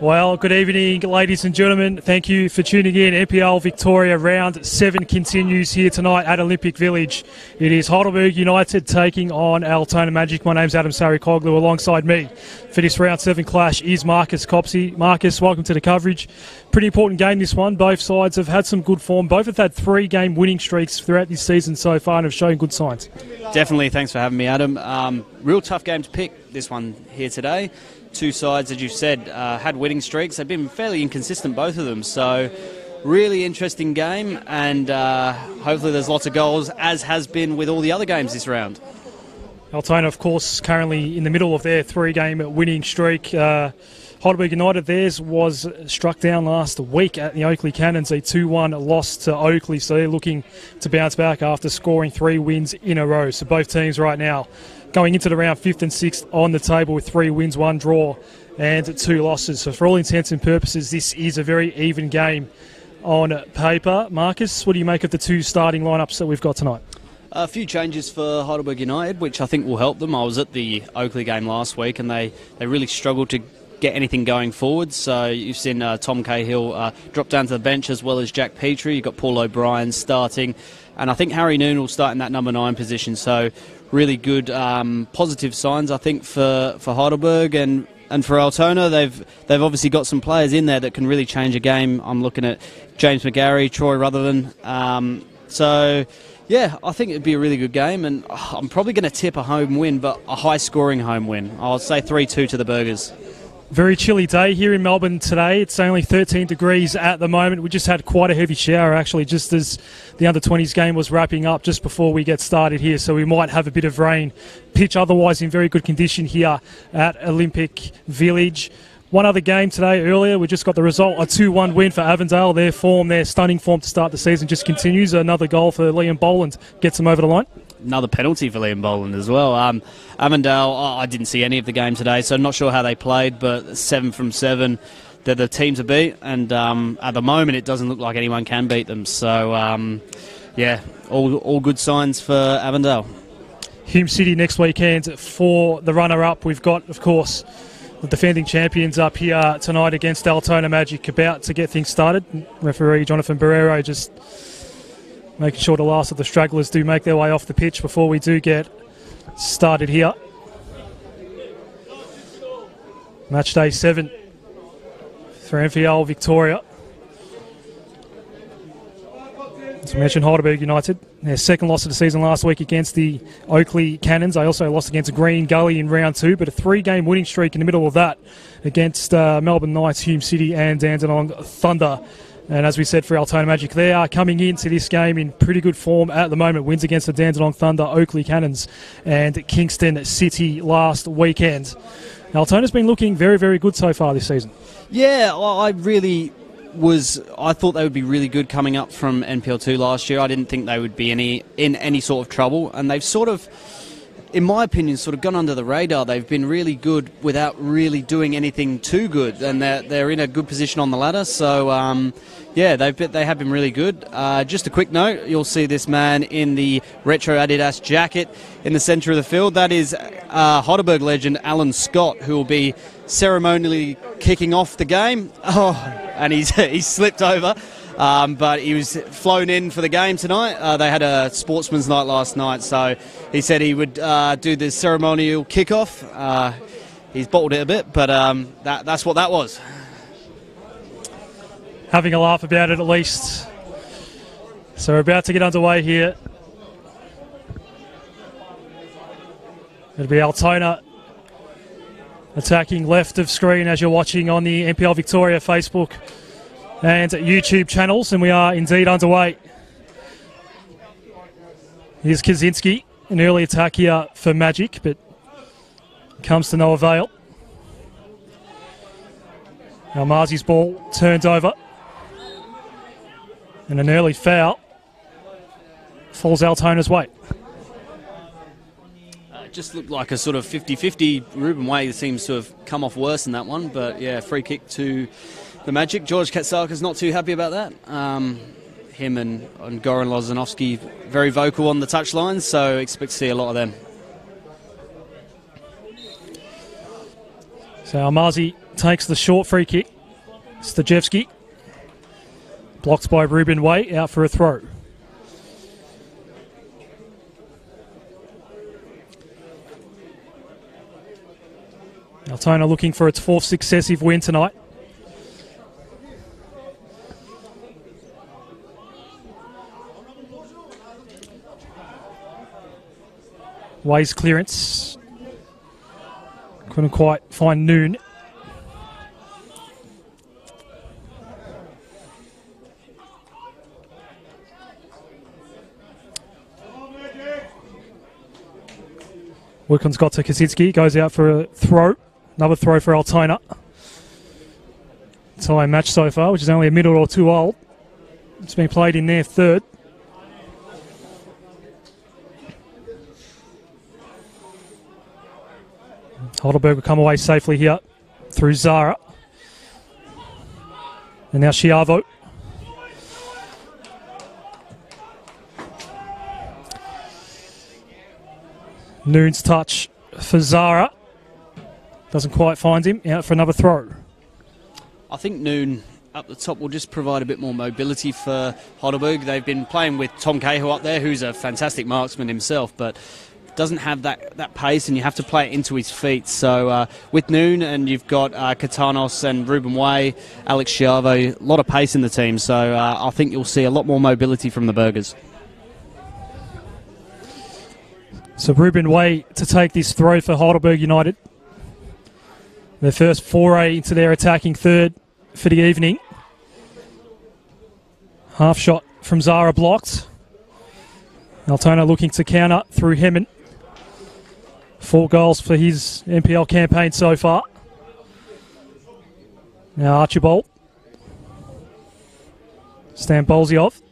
Well, good evening, ladies and gentlemen. Thank you for tuning in. NPL Victoria Round 7 continues here tonight at Olympic Village. It is Heidelberg United taking on Altona Magic. My name's Adam Sarikoglu. Alongside me for this Round 7 clash is Marcus Copsey. Marcus, welcome to the coverage. Pretty important game, this one. Both sides have had some good form. Both have had 3-game winning streaks throughout this season so far and have shown good signs. Definitely. Thanks for having me, Adam. Real tough game to pick, this one here today. Two sides, as you said, had winning streaks. They've been fairly inconsistent, both of them. So, really interesting game, and hopefully there's lots of goals, as has been with all the other games this round. Altona, of course, currently in the middle of their 3-game winning streak. Heidelberg United, theirs was struck down last week at the Oakley Cannons, a 2-1 loss to Oakley. So they're looking to bounce back after scoring 3 wins in a row. So both teams right now going into the round 5th and 6th on the table with 3 wins, 1 draw and 2 losses. So for all intents and purposes, this is a very even game on paper. Marcus, what do you make of the 2 starting lineups that we've got tonight? A few changes for Heidelberg United, which I think will help them. I was at the Oakley game last week, and they really struggled to get anything going forward. So you've seen Tom Cahill drop down to the bench, as well as Jack Petrie. You've got Paul O'Brien starting, and I think Harry Noon will start in that number 9 position. So really good positive signs, I think, for Heidelberg and for Altona. They've obviously got some players in there that can really change a game. I'm looking at James McGarry, Troy Rutherland. So yeah, I think it'd be a really good game, and I'm probably going to tip a home win, but a high-scoring home win. I'll say 3-2 to the Burgers. Very chilly day here in Melbourne today. It's only 13 degrees at the moment. We just had quite a heavy shower, actually, just as the under-20s game was wrapping up just before we get started here. So we might have a bit of rain. Pitch otherwise in very good condition here at Olympic Village. One other game today earlier, we just got the result, a 2-1 win for Avondale. Their stunning form to start the season just continues. Another goal for Liam Boland gets them over the line. Another penalty for Liam Boland as well. Avondale, I didn't see any of the game today, so I'm not sure how they played, but 7 from 7, they're the team to beat, and at the moment it doesn't look like anyone can beat them. So, yeah, all good signs for Avondale. Hume City next weekend for the runner-up. We've got, of course, the defending champions up here tonight against Altona Magic, about to get things started. Referee Jonathan Barrero just making sure the last of the stragglers do make their way off the pitch before we do get started here. Match day 7 for NPL Victoria. As we mentioned, Heidelberg United, their second loss of the season last week against the Oakley Cannons. They also lost against Green Gully in round 2, but a 3-game winning streak in the middle of that against Melbourne Knights, Hume City and Dandenong Thunder. And as we said for Altona Magic, they are coming into this game in pretty good form at the moment. Wins against the Dandenong Thunder, Oakley Cannons and Kingston City last weekend. Altona's been looking very, very good so far this season. Yeah, I thought they would be really good coming up from NPL 2 last year. I didn't think they would be in any sort of trouble. And they've sort of, in my opinion, sort of gone under the radar. They've been really good without really doing anything too good. And they're in a good position on the ladder. So, yeah, they have been really good. Just a quick note, you'll see this man in the retro Adidas jacket in the centre of the field. That is Heidelberg legend Alan Scott, who will be ceremonially kicking off the game. Oh, and he's slipped over. But he was flown in for the game tonight. They had a sportsman's night last night, so he said he would do the ceremonial kickoff. He's bottled it a bit, but that's what that was. Having a laugh about it at least. So we're about to get underway here. It'll be Altona attacking left of screen as you're watching on the NPL Victoria Facebook and YouTube channels, and we are indeed underway. Here's Kaczynski, an early attack here for Magic, but comes to no avail. Almazi's ball turned over, and an early foul falls Altona's way. just looked like a sort of 50-50. Ruben Way seems to have come off worse in that one, but yeah, free kick to the Magic. George Katsakis not too happy about that. Him and Goran Lozanovsky very vocal on the touchline, so expect to see a lot of them. So Almazi takes the short free kick. Stajevski blocked by Ruben Way, out for a throw. Altona looking for its fourth successive win tonight. Way's clearance. Couldn't quite find Noon. Wickham's got to Kaczynski, goes out for a throw. Another throw for Altona. Tie match so far, which is only a minute or two old. It's been played in their third. Heidelberg will come away safely here through Zara. And now Schiavo. Noon's touch for Zara. Doesn't quite find him. Out for another throw. I think Noon up the top will just provide a bit more mobility for Heidelberg. They've been playing with Tom Cahill up there, who's a fantastic marksman himself, but doesn't have that pace, and you have to play it into his feet. So with Noon, and you've got Katanos and Ruben Way, Alex Schiavo, a lot of pace in the team. So I think you'll see a lot more mobility from the Burgers. So Ruben Way to take this throw for Heidelberg United. Their first foray into their attacking third for the evening. Half shot from Zara blocked. Altona looking to counter through Hemmen. 4 goals for his NPL campaign so far. Now Archibald. Stan Bolziov.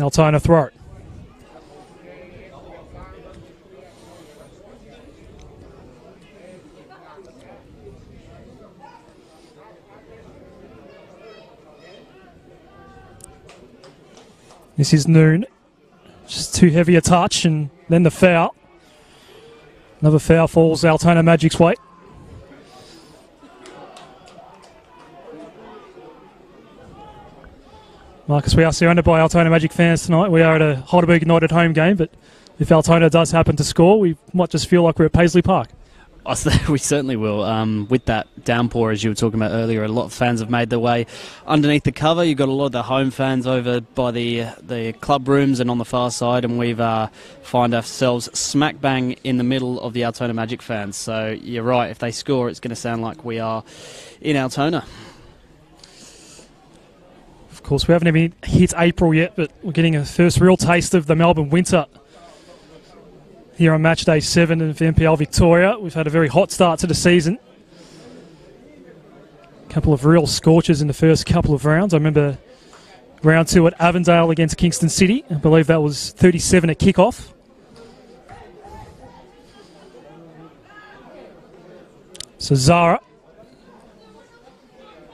Altona throw. This is Noon. Just too heavy a touch, and then the foul. Another foul falls Altona Magic's way. Marcus, we are surrounded by Altona Magic fans tonight. We are at a Heidelberg United home game, but if Altona does happen to score, we might just feel like we're at Paisley Park. We certainly will. With that downpour, as you were talking about earlier, a lot of fans have made their way underneath the cover. You've got a lot of the home fans over by the club rooms and on the far side, and we've find ourselves smack bang in the middle of the Altona Magic fans. So you're right, if they score, it's going to sound like we are in Altona. Of course, we haven't even hit April yet, but we're getting a first real taste of the Melbourne winter here on match day 7 of NPL Victoria. We've had a very hot start to the season. A couple of real scorchers in the first couple of rounds. I remember round 2 at Avondale against Kingston City. I believe that was 37 at kickoff. So Zara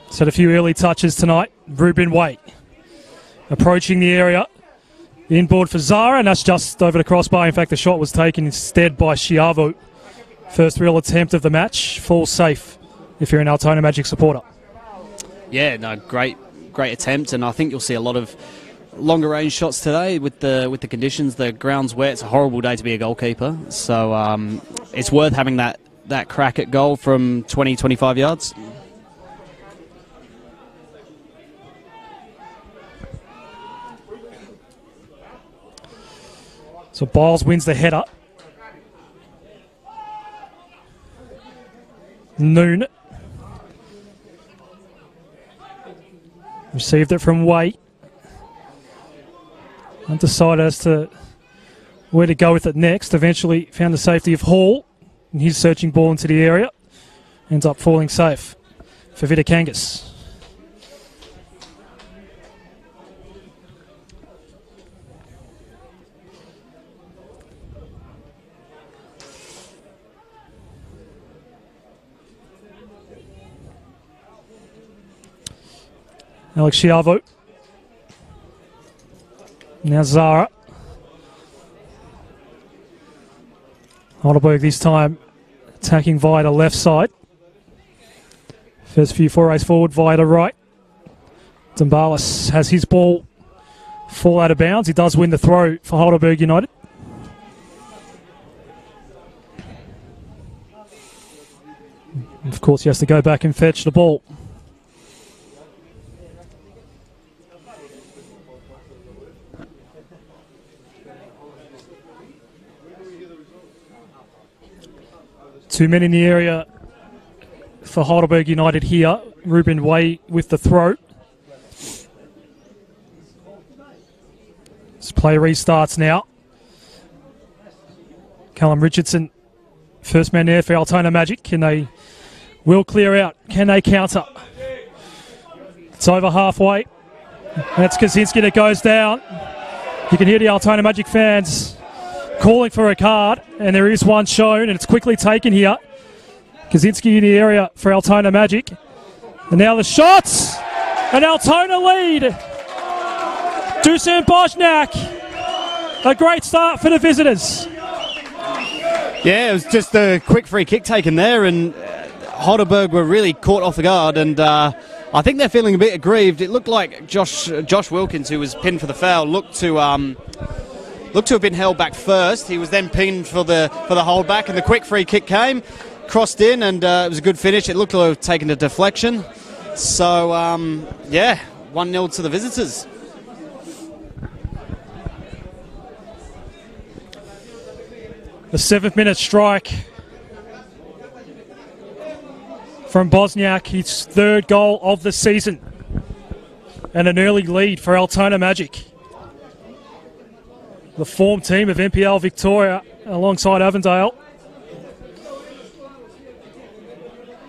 set a few early touches tonight. Ruben Way approaching the area. Inboard for Zara, and that's just over the crossbar. In fact, the shot was taken instead by Schiavo. First real attempt of the match. Falls safe if you're an Altona Magic supporter. Yeah, no, great attempt, and I think you'll see a lot of longer range shots today with the conditions. The ground's wet. It's a horrible day to be a goalkeeper, so it's worth having that crack at goal from 20, 25 yards. So Biles wins the header. Noon received it from Way. Undecided as to where to go with it next. Eventually found the safety of Hall. And his searching ball into the area. Ends up falling safe for Vitakangas. Alex Chiavo. Now Zara. Heidelberg this time attacking via the left side. First few forays forward via the right. Dumbalis has his ball fall out of bounds. He does win the throw for Heidelberg United. Of course, he has to go back and fetch the ball. Two men in the area for Heidelberg United here. Ruben Way with the throw. This play restarts now. Callum Richardson, first man there for Altona Magic. Can they will clear out? Can they counter? It's over halfway. That's Kaczynski that goes down. You can hear the Altona Magic fans calling for a card, and there is one shown, and it's quickly taken here. Kaczynski in the area for Altona Magic. And now the shots! An Altona lead! Dusan Bosniak. A great start for the visitors. Yeah, it was just a quick free kick taken there, and Heidelberg were really caught off the guard, and I think they're feeling a bit aggrieved. It looked like Josh Wilkins, who was pinned for the foul, looked to have been held back first. He was then pinned for the holdback, and the quick free kick came, crossed in, and it was a good finish. It looked to have taken a deflection. So, 1-0 to the visitors. The 7th minute strike from Bosniak, his 3rd goal of the season, and an early lead for Altona Magic. The form team of NPL Victoria alongside Avondale.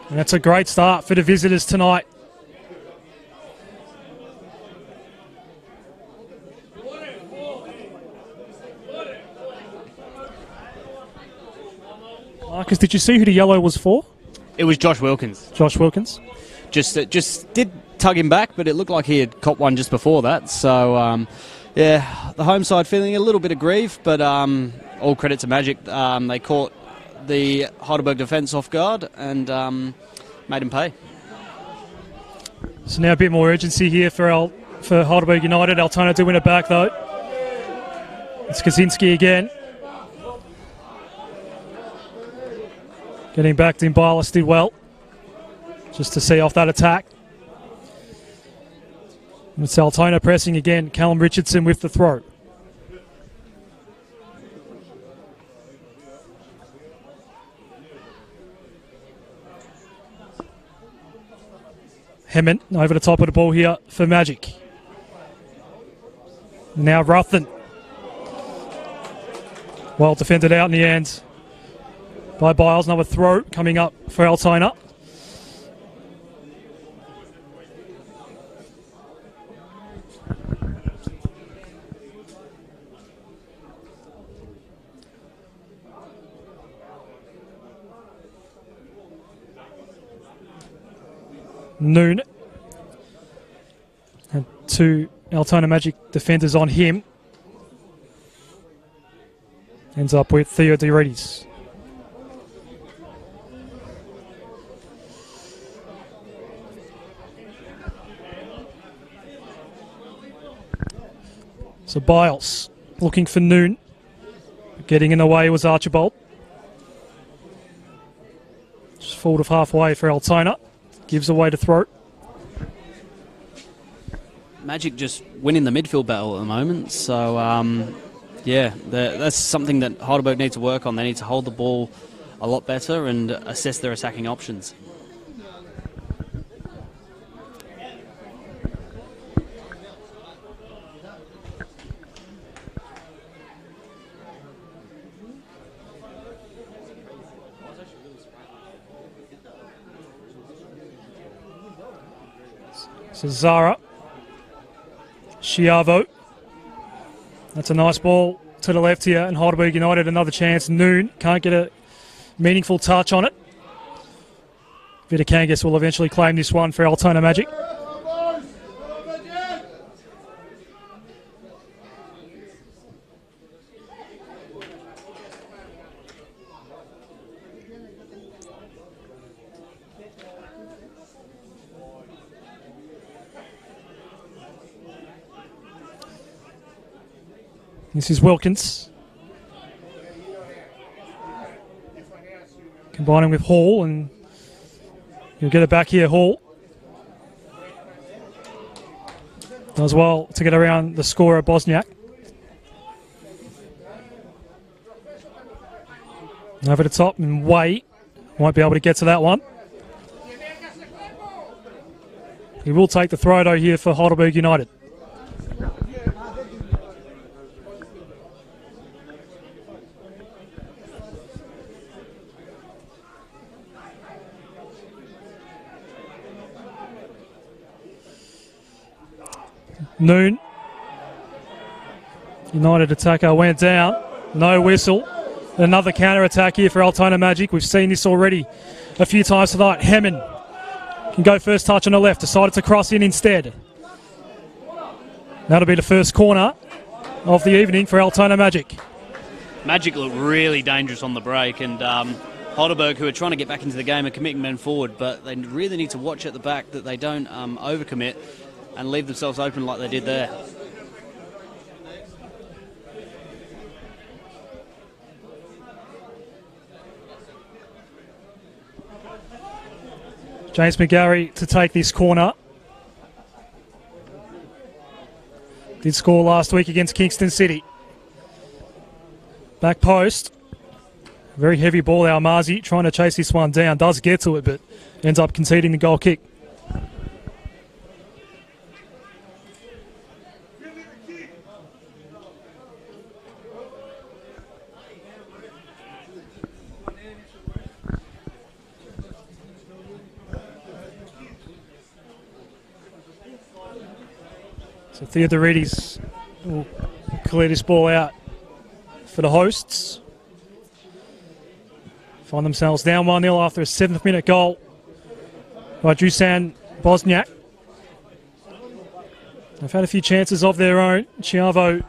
And that's a great start for the visitors tonight. Marcus, did you see who the yellow was for? It was Josh Wilkins. Josh Wilkins. Just did tug him back, but it looked like he had copped one just before that. So, the home side feeling a little bit aggrieved, but all credit to Magic. They caught the Heidelberg defence off guard and made him pay. So now a bit more urgency here for Heidelberg United. Altona to win it back, though. It's Kaczynski again. Getting back to Dumbalis did well, just to see off that attack. It's Altona pressing again. Callum Richardson with the throw. Hemmant over the top of the ball here for Magic. Now Ruffin. Well defended out in the end by Biles. Another throw coming up for Altona. Noon. And 2 Altona Magic defenders on him. Ends up with Theo DeRedis. So Biles looking for Noon. Getting in the way was Archibald. Just forward of halfway for Altona. Gives away the throw. Magic just winning the midfield battle at the moment. So, that's something that Heidelberg needs to work on. They need to hold the ball a lot better and assess their attacking options. So Zara, Chiavo. That's a nice ball to the left here, and Heidelberg United another chance. Noon can't get a meaningful touch on it. Vitakangas will eventually claim this one for Altona Magic. This is Wilkins. Combining with Hall, and you'll get it back here, Hall. Does well to get around the scorer, Bosniak. Over the top and Way. Won't be able to get to that one. He will take the throw though here for Heidelberg United. Noon. United attacker went down. No whistle. Another counter-attack here for Altona Magic. We've seen this already a few times tonight. Hemmen can go first touch on the left. Decided to cross in instead. That'll be the first corner of the evening for Altona Magic. Magic looked really dangerous on the break, and Heidelberg, who are trying to get back into the game, are committing men forward, but they really need to watch at the back that they don't overcommit and leave themselves open like they did there. James McGarry to take this corner. Did score last week against Kingston City. Back post. Very heavy ball, Almazi trying to chase this one down. Does get to it, but ends up conceding the goal kick. So Theodoridis will clear this ball out for the hosts. Find themselves down 1-0 after a 7th minute goal by Dusan Bosniak. They've had a few chances of their own. Chiavo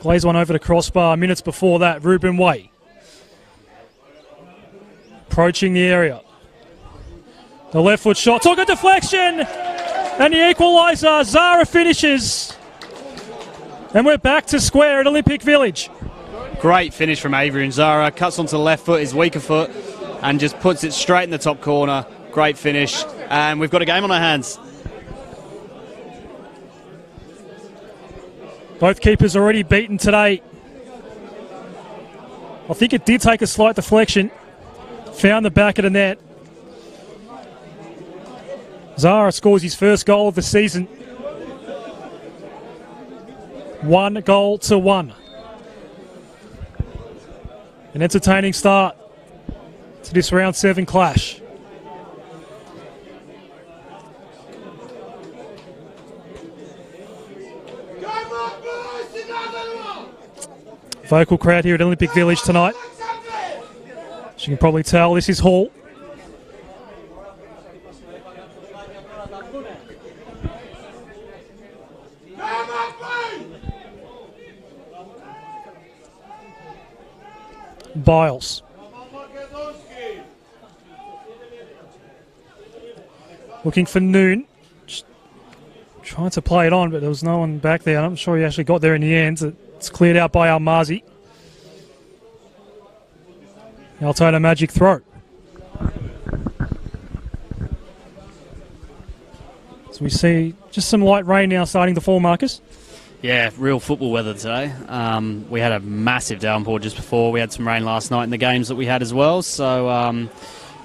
glazed one over the crossbar minutes before that. Ruben Way approaching the area. The left foot shot took a deflection, and the equaliser. Zara finishes, and we're back to square at Olympic Village. Great finish from Adrian Zara. Cuts onto the left foot, his weaker foot, and just puts it straight in the top corner. Great finish, and we've got a game on our hands. Both keepers already beaten today. I think it did take a slight deflection. Found the back of the net. Zara scores his first goal of the season. 1-1. An entertaining start to this round 7 clash. Vocal crowd here at Olympic Village tonight. As you can probably tell, this is Hall. Biles. Looking for Noon. Just trying to play it on, but there was no one back there. I'm sure he actually got there in the end. It's cleared out by Almazi. Altona Magic throw. So we see just some light rain now starting to fall, Marcus. Yeah, real football weather today. We had a massive downpour just before. We had some rain last night in the games that we had as well. So,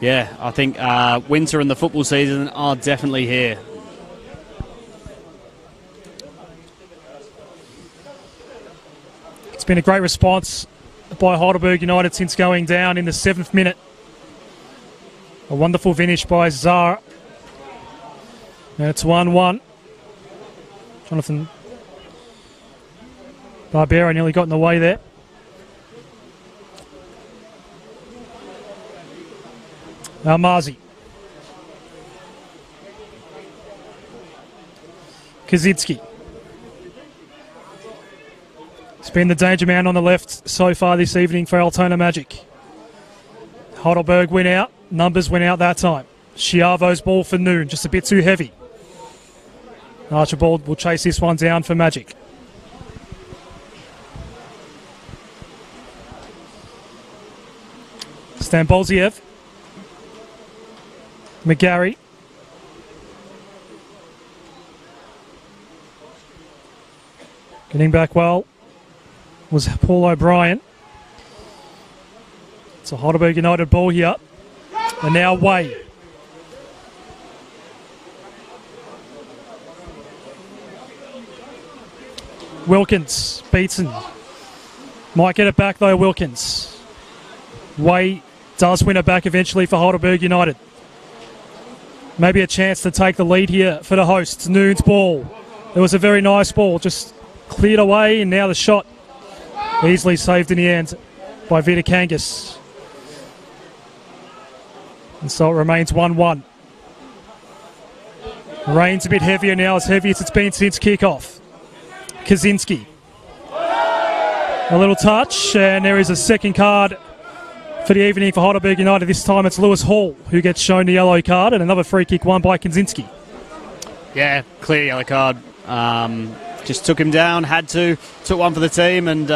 yeah, I think winter and the football season are definitely here. It's been a great response by Heidelberg United since going down in the 7th minute. A wonderful finish by Zara. And it's 1-1. Jonathan Barbera nearly got in the way there. Almazi. Kaczynski. He's been the danger man on the left so far this evening for Altona Magic. Heidelberg went out. Numbers went out that time. Chiavo's ball for Noon, just a bit too heavy. Archibald will chase this one down for Magic. Stamboziev. McGarry. Getting back well was Paul O'Brien. It's a Heidelberg United ball here. And now Way. Wilkins, Beatson. Might get it back though, Wilkins. Way does win it back eventually for Heidelberg United. Maybe a chance to take the lead here for the hosts. Noon's ball. It was a very nice ball, just cleared away, and now the shot easily saved in the end by Vita Kangas. And so it remains 1-1. Rain's a bit heavier now, as heavy as it's been since kickoff. Kaczynski. A little touch, and there is a second card for the evening for Heidelberg United. This time it's Lewis Hall who gets shown the yellow card, and another free kick won by Kaczynski. Yeah, clear yellow card. Just took him down, had to. Took one for the team, and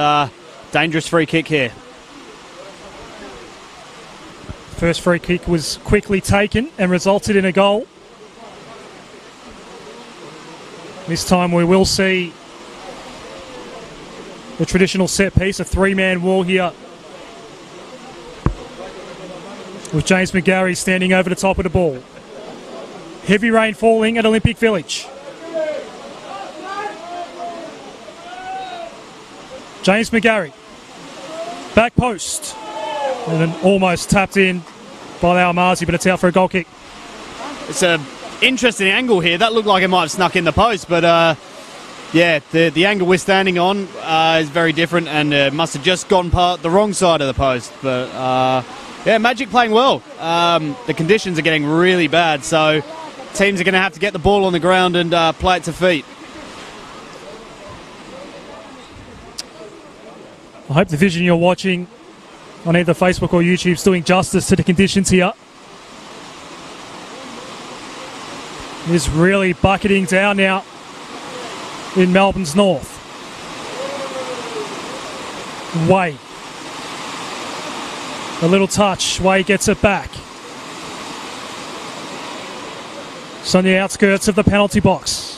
dangerous free kick here. First free kick was quickly taken and resulted in a goal. This time we will see the traditional set piece, a three-man wall here, with James McGarry standing over the top of the ball. Heavy rain falling at Olympic Village. James McGarry. Back post. And then almost tapped in by Almazi, but it's out for a goal kick. It's an interesting angle here. That looked like it might have snuck in the post, but yeah, the angle we're standing on is very different, and must have just gone the wrong side of the post. But yeah, Magic playing well. The conditions are getting really bad, so teams are going to have to get the ball on the ground and play it to feet. I hope the vision you're watching on either Facebook or YouTube is doing justice to the conditions here. It is really bucketing down now in Melbourne's north. Way. A little touch. Way gets it back. It's on the outskirts of the penalty box.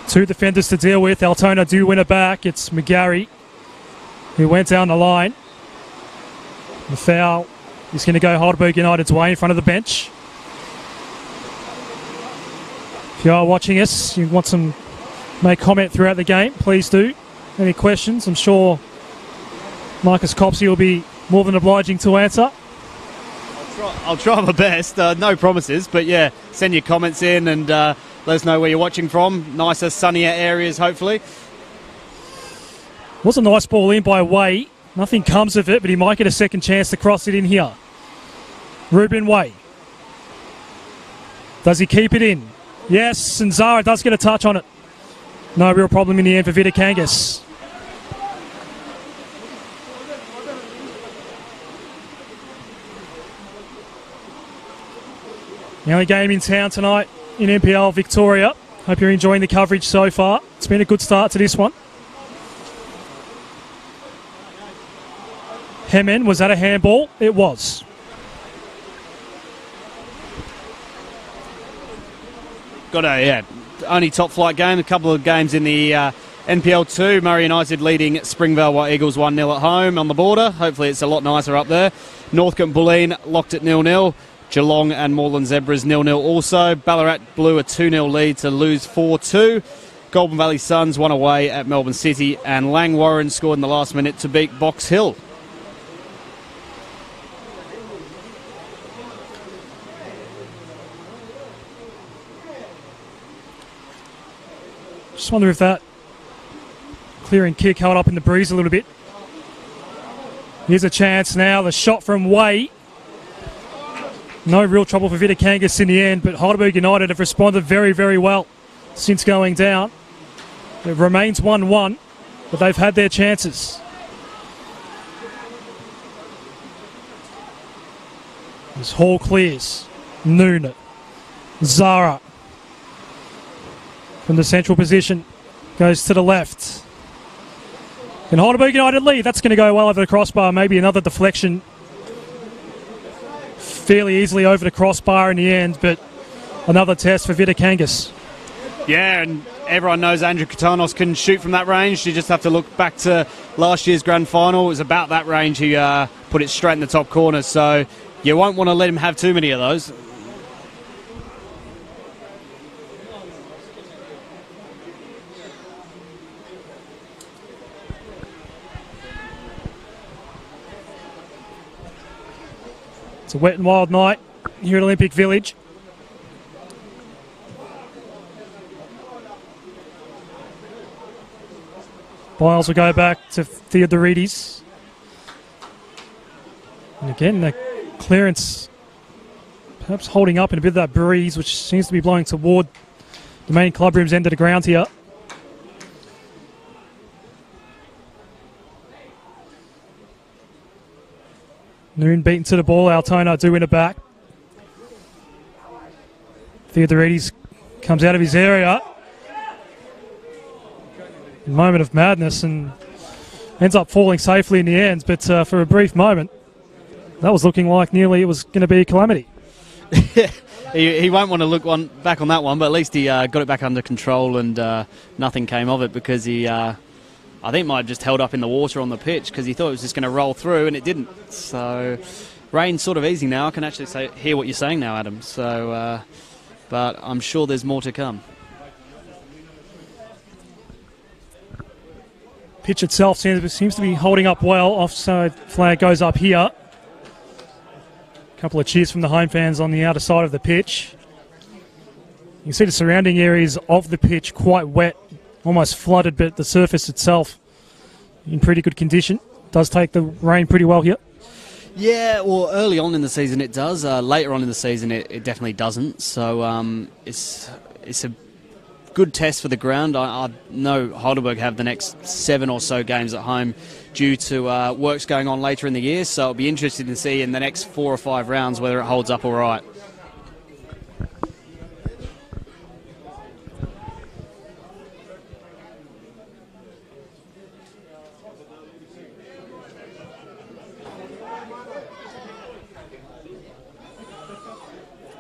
Two defenders to deal with. Altona do win it back. It's McGarry who went down the line. The foul is going to go Heidelberg United's way in front of the bench. If you are watching us, you want to make comment throughout the game, please do. Any questions? I'm sure Marcus Copsey will be more than obliging to answer. I'll try my best. No promises, but yeah, send your comments in and let us know where you're watching from. Nicer, sunnier areas, hopefully. Was a nice ball in by Way. Nothing comes of it, but he might get a second chance to cross it in here. Ruben Way. Does he keep it in? Yes, and Zara does get a touch on it. No real problem in the end for Vita Kangas. The only game in town tonight in NPL Victoria. Hope you're enjoying the coverage so far. It's been a good start to this one. Hemen, was that a handball? It was. Got a only top flight game. A couple of games in the NPL 2. Murray United leading Springvale White Eagles 1-0 at home on the border. Hopefully it's a lot nicer up there. Northcote Bulleen locked at 0-0. Geelong and Moreland Zebras 0-0 also. Ballarat blew a 2-0 lead to lose 4-2. Golden Valley Suns won away at Melbourne City, and Lang Warren scored in the last minute to beat Box Hill. Just wonder if that clearing kick held up in the breeze a little bit. Here's a chance now. The shot from Way. No real trouble for Vita Kangas in the end, but Heidelberg United have responded very, very well since going down. It remains 1-1, but they've had their chances. As Hall clears. Noon. Zara. From the central position. Goes to the left. Can Heidelberg United lead? That's going to go well over the crossbar. Maybe another deflection. Fairly easily over the crossbar in the end, but another test for Vidakangas. Yeah, and everyone knows Andrew Katanos can shoot from that range. You just have to look back to last year's grand final. It was about that range. He put it straight in the top corner, so you won't want to let him have too many of those. It's a wet and wild night here at Olympic Village. Biles will go back to Theodorides. And again, the clearance perhaps holding up in a bit of that breeze, which seems to be blowing toward the main clubroom's end of the ground here. Noon beaten to the ball. Altona do win it back. Theodorides comes out of his area. Moment of madness and ends up falling safely in the end. But for a brief moment, that was looking like nearly it was going to be a calamity. He won't want to look back on that one, but at least he got it back under control and nothing came of it because he... I think might have just held up in the water on the pitch because he thought it was just going to roll through and it didn't. So rain's sort of easy now. I can actually hear what you're saying now, Adam. So, but I'm sure there's more to come. Pitch itself seems to be holding up well. Offside flag goes up here. A couple of cheers from the home fans on the outer side of the pitch. You can see the surrounding areas of the pitch quite wet. Almost flooded, but the surface itself in pretty good condition. Does take the rain pretty well here. Yeah, well, early on in the season it does. Later on in the season it definitely doesn't. So it's a good test for the ground. I know Heidelberg have the next 7 or so games at home due to works going on later in the year. So it'll be interesting to see in the next 4 or 5 rounds whether it holds up all right.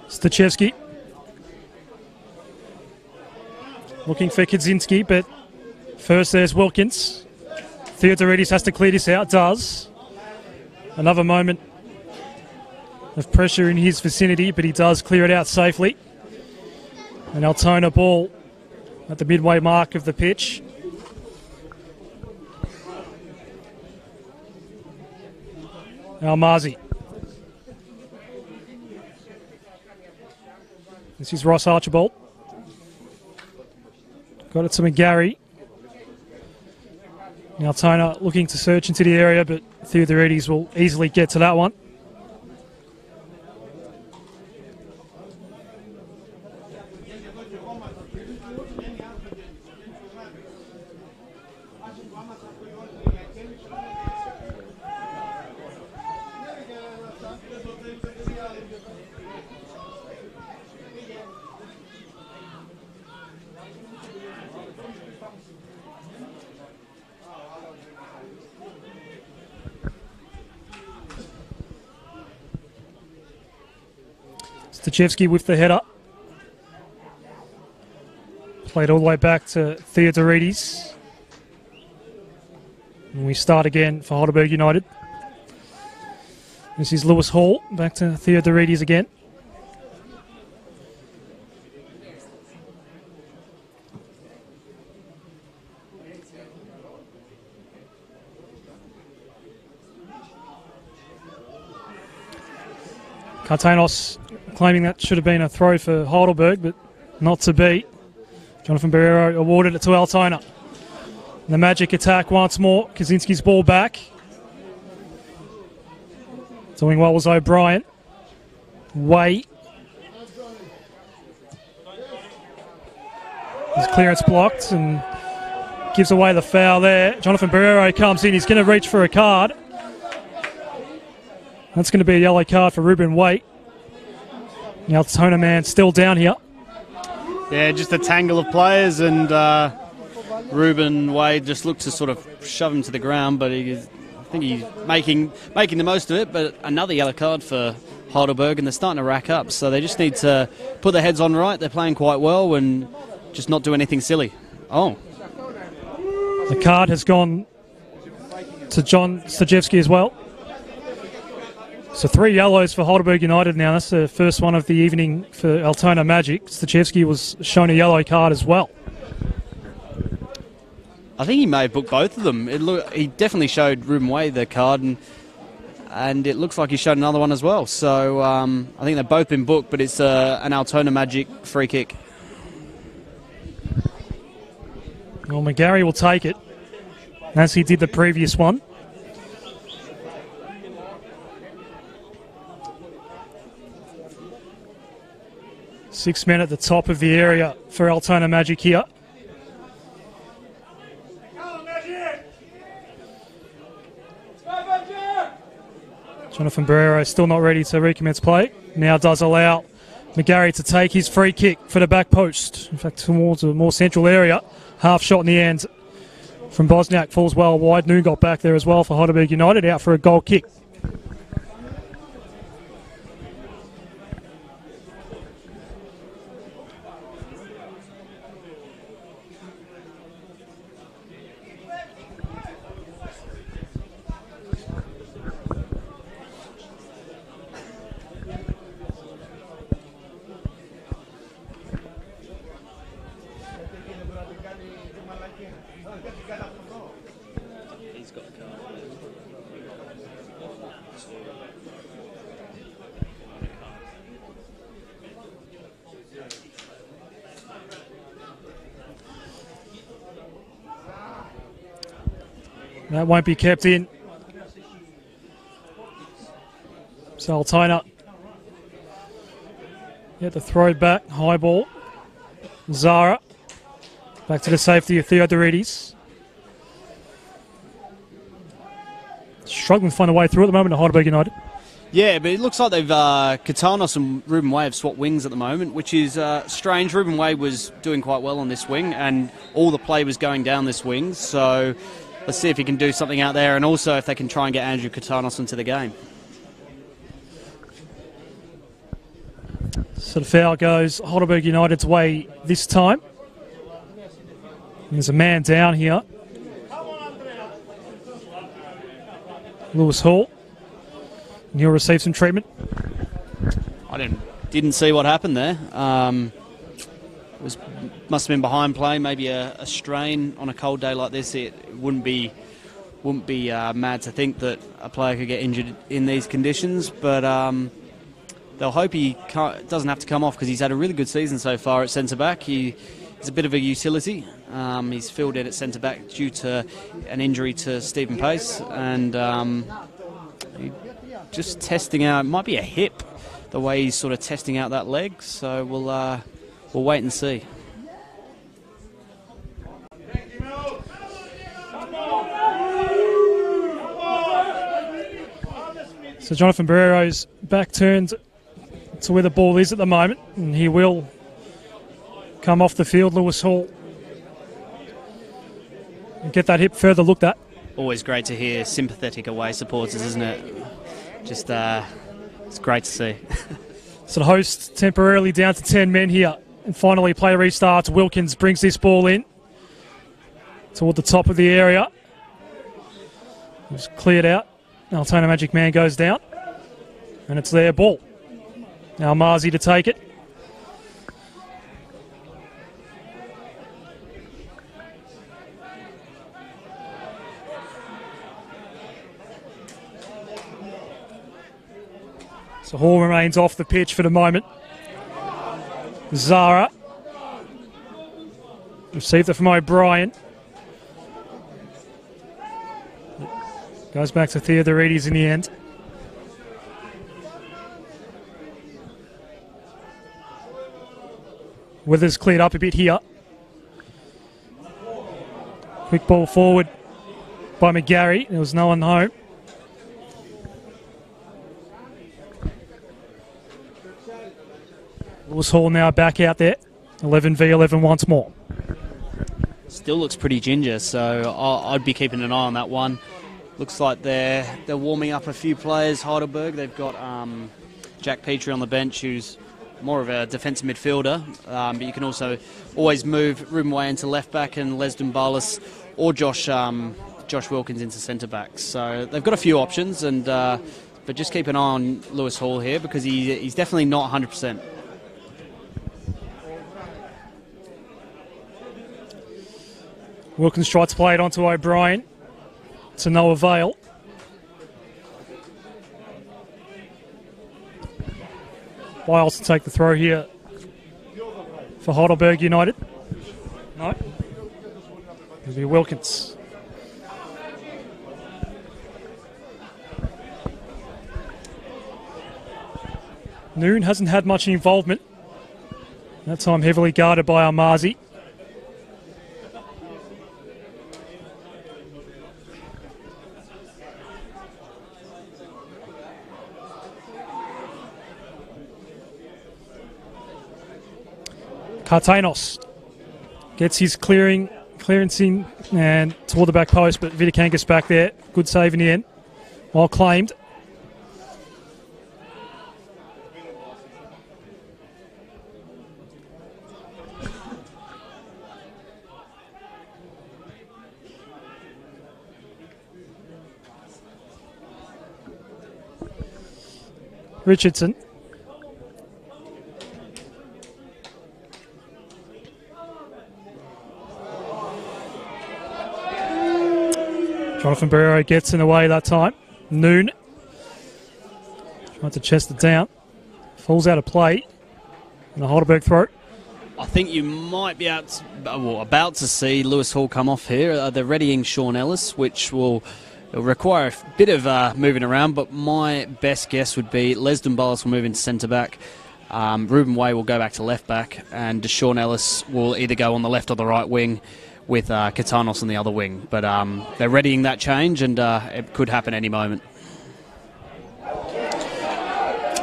Stachevski looking for Kaczynski, but first there's Wilkins. Theodorides has to clear this out, does. Another moment of pressure in his vicinity, but he does clear it out safely. An Altona ball at the midway mark of the pitch. Almazi. This is Ross Archibald. Got it to McGarry. Now Altona looking to search into the area, but Theodorides will easily get to that one. Stachevski with the header. Played all the way back to Theodorides. And we start again for Heidelberg United. This is Lewis Hall, back to Theodorides again. Cartanos claiming that should have been a throw for Heidelberg, but not to be. Jonathan Barrero awarded it to Altona. The magic attack once more. Kaczynski's ball back. Doing well was O'Brien. Way. His clearance blocked and gives away the foul there. Jonathan Barrero comes in. He's going to reach for a card. That's going to be a yellow card for Ruben Waite. The Altona man still down here. Yeah, just a tangle of players, and Ruben Wade just looked to sort of shove him to the ground, but I think he's making the most of it. But another yellow card for Heidelberg, and they're starting to rack up. So they just need to put their heads on right. They're playing quite well and just not do anything silly. Oh. The card has gone to John Stajewski as well. So 3 yellows for Heidelberg United now. That's the first one of the evening for Altona Magic. Stajewski was shown a yellow card as well. I think he may have booked both of them. He definitely showed Ruben Wade the card, and it looks like he showed another one as well. So I think they've both been booked, but it's an Altona Magic free kick. Well, McGarry will take it, as he did the previous one. Six men at the top of the area for Altona Magic here. Jonathan Barrero still not ready to recommence play. Now does allow McGarry to take his free kick for the back post. In fact, towards a more central area. Half shot in the end from Bosniak. Falls well wide. Noon got back there as well for Heidelberg United. Out for a goal kick. That won't be kept in. So Altona get the throw back, high ball. Zara back to the safety of Theodorides. Struggling to find a way through at the moment at Heidelberg United. Yeah, but it looks like they've Katanos and Ruben Wade have swapped wings at the moment, which is strange. Ruben Wade was doing quite well on this wing, and all the play was going down this wing. So let's see if he can do something out there, and also if they can try and get Andrew Katanos into the game. So the foul goes Heidelberg United's way this time. There's a man down here. Lewis Hall. And he'll receive some treatment. I didn't see what happened there. Must have been behind play, maybe a strain on a cold day like this. It wouldn't be mad to think that a player could get injured in these conditions, but they'll hope he doesn't have to come off, because he's had a really good season so far at centre back. He's a bit of a utility. He's filled in at centre back due to an injury to Stephen Pace, and just testing out. It might be a hip, the way he's sort of testing out that leg. So we'll wait and see. So Jonathan Barrero's back turned to where the ball is at the moment, and he will come off the field. Lewis Hall and get that hip further looked at. Always great to hear sympathetic away supporters, isn't it? Just it's great to see. So the host temporarily down to 10 men here, and finally play restarts. Wilkins brings this ball in toward the top of the area. It's cleared out. Altona Magic man goes down, and it's their ball. Now Marzi to take it. So Hall remains off the pitch for the moment. Zara received it from O'Brien. Goes back to Theodorides in the end. Withers cleared up a bit here. Quick ball forward by McGarry. There was no one home. Lewis Hall now back out there. 11v11 once more. still looks pretty ginger, so I'd be keeping an eye on that one. Looks like they're warming up a few players. Heidelberg, they've got Jack Petrie on the bench, who's more of a defensive midfielder, but you can also always move Ruben Way into left back and Les Dumbalis or Josh Wilkins into centre back. So they've got a few options, and but just keep an eye on Lewis Hall here, because he's definitely not 100%. Wilkins tried to play it onto O'Brien, to no avail. Wiles to take the throw here for Heidelberg United. No. It'll be Wilkins. Noon hasn't had much involvement. That time heavily guarded by Armazi. Cartanos gets his clearance in and toward the back post, but Vidakangas back there. Good save in the end. Well claimed. Richardson. Jonathan Barrero gets in the way that time. Noon trying to chest it down. Falls out of play. And a Heidelberg throw. I think you might be about to see Lewis Hall come off here. They're readying Sean Ellis, which will require a bit of moving around, but my best guess would be Les Dumbalis will move into centre-back, Ruben Way will go back to left-back, and Deshaun Ellis will either go on the left or the right wing, with Katanos on the other wing. But they're readying that change, and it could happen any moment.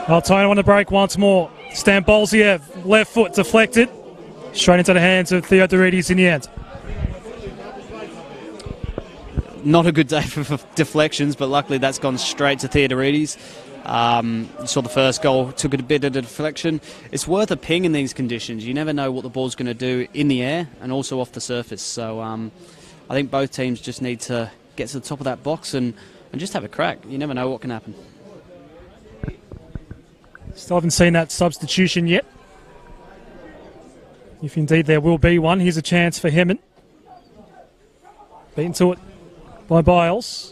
Altona on the break once more. Stan Bolsiev, left foot deflected. Straight into the hands of Theo Dorides in the end. Not a good day for deflections, but luckily that's gone straight to Theodorides. You saw the first goal, took a bit of a deflection. It's worth a ping in these conditions. You never know what the ball's going to do in the air and also off the surface. So I think both teams just need to get to the top of that box and just have a crack. You never know what can happen. Still haven't seen that substitution yet. If indeed there will be one, here's a chance for Hemmant. Beaten to it by Biles.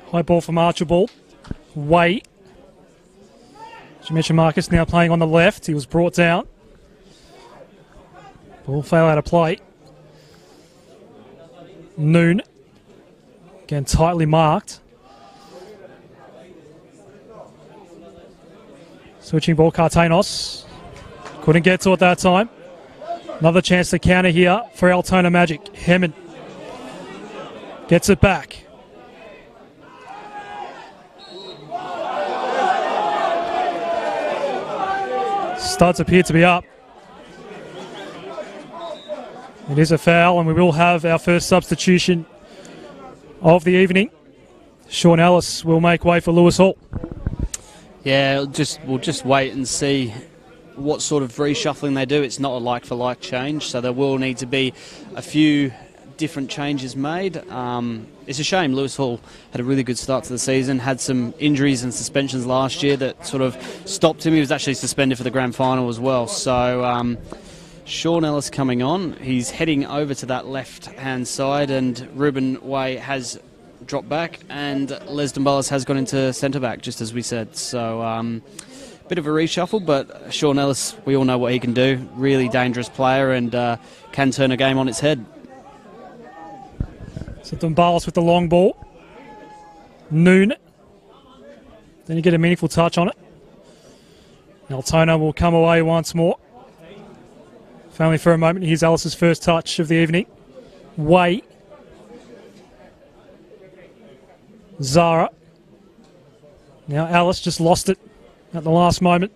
High ball from Archibald. Way. As you mentioned, Marcus now playing on the left. He was brought down. Ball fell out of play. Noon. Again, tightly marked. Switching ball, Cartanos. Couldn't get to it that time. Another chance to counter here for Altona Magic. Hemmant gets it back. Studs appear to be up. It is a foul, and we will have our first substitution of the evening. Sean Ellis will make way for Lewis Hall. Yeah, we'll just wait and see what sort of reshuffling they do. It's not a like-for-like change, so there will need to be a few different changes made. It's a shame. Lewis Hall had a really good start to the season, had some injuries and suspensions last year that sort of stopped him. He was actually suspended for the grand final as well. So Sean Ellis coming on. He's heading over to that left-hand side, and Ruben Way has dropped back, and Les Dumbalis has gone into centre-back, just as we said. So bit of a reshuffle, but Sean Ellis, we all know what he can do. Really dangerous player, and can turn a game on its head. So Dumbalis with the long ball. Noon. Then you get a meaningful touch on it. Altona will come away once more. If only for a moment. Here's Alice's first touch of the evening. Way. Zara. Now Alice just lost it at the last moment.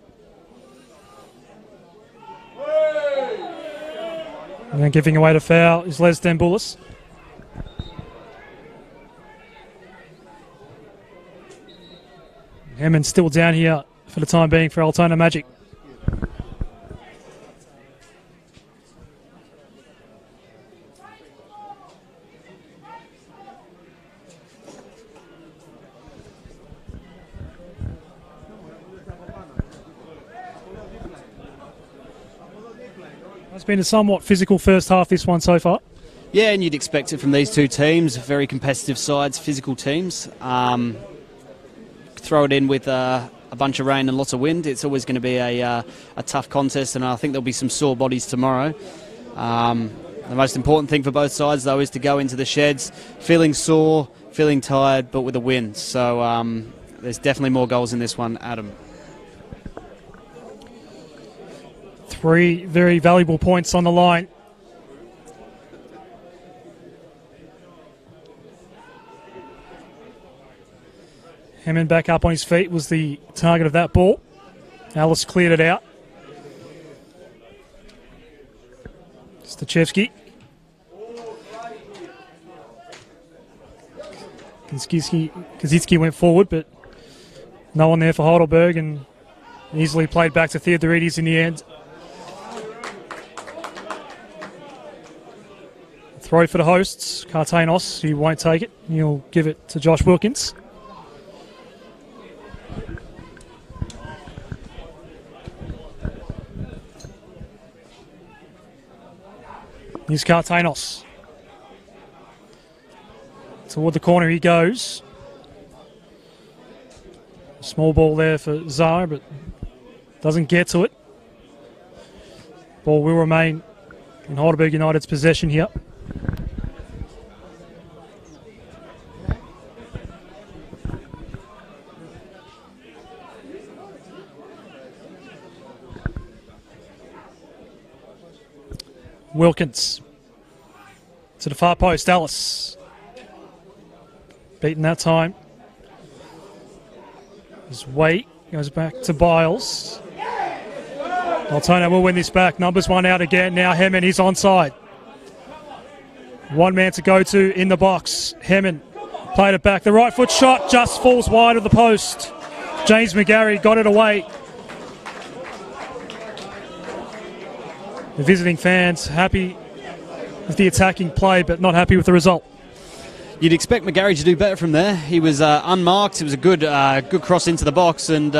And then giving away the foul is Les Demboulis. Hammond still down here for the time being for Altona Magic. It's been a somewhat physical first half, this one so far. Yeah, and you'd expect it from these two teams, very competitive sides, physical teams. Throw it in with a bunch of rain and lots of wind, it's always going to be a tough contest, and I think there'll be some sore bodies tomorrow. The most important thing for both sides, though, is to go into the sheds feeling sore, feeling tired, but with a win. So there's definitely more goals in this one, Adam. 3 very valuable points on the line. Hammond back up on his feet was the target of that ball. Alice cleared it out. Stachevski. Kazitsky went forward, but no one there for Heidelberg, and easily played back to Theodoridis in the end. Throw for the hosts, Cartanos. He won't take it. He'll give it to Josh Wilkins. Here's Cartanos. Toward the corner he goes. Small ball there for Zara, but doesn't get to it. Ball will remain in Heidelberg United's possession here. Wilkins to the far post. Alice beaten that time. His weight goes back to Biles. Altona will win this back. Numbers 1 out again. Now Hemmon is onside. 1 man to go to in the box. Hemmon played it back. The right foot shot just falls wide of the post. James McGarry got it away. The visiting fans happy with the attacking play, but not happy with the result. You'd expect McGarry to do better from there. He was unmarked. It was a good cross into the box, and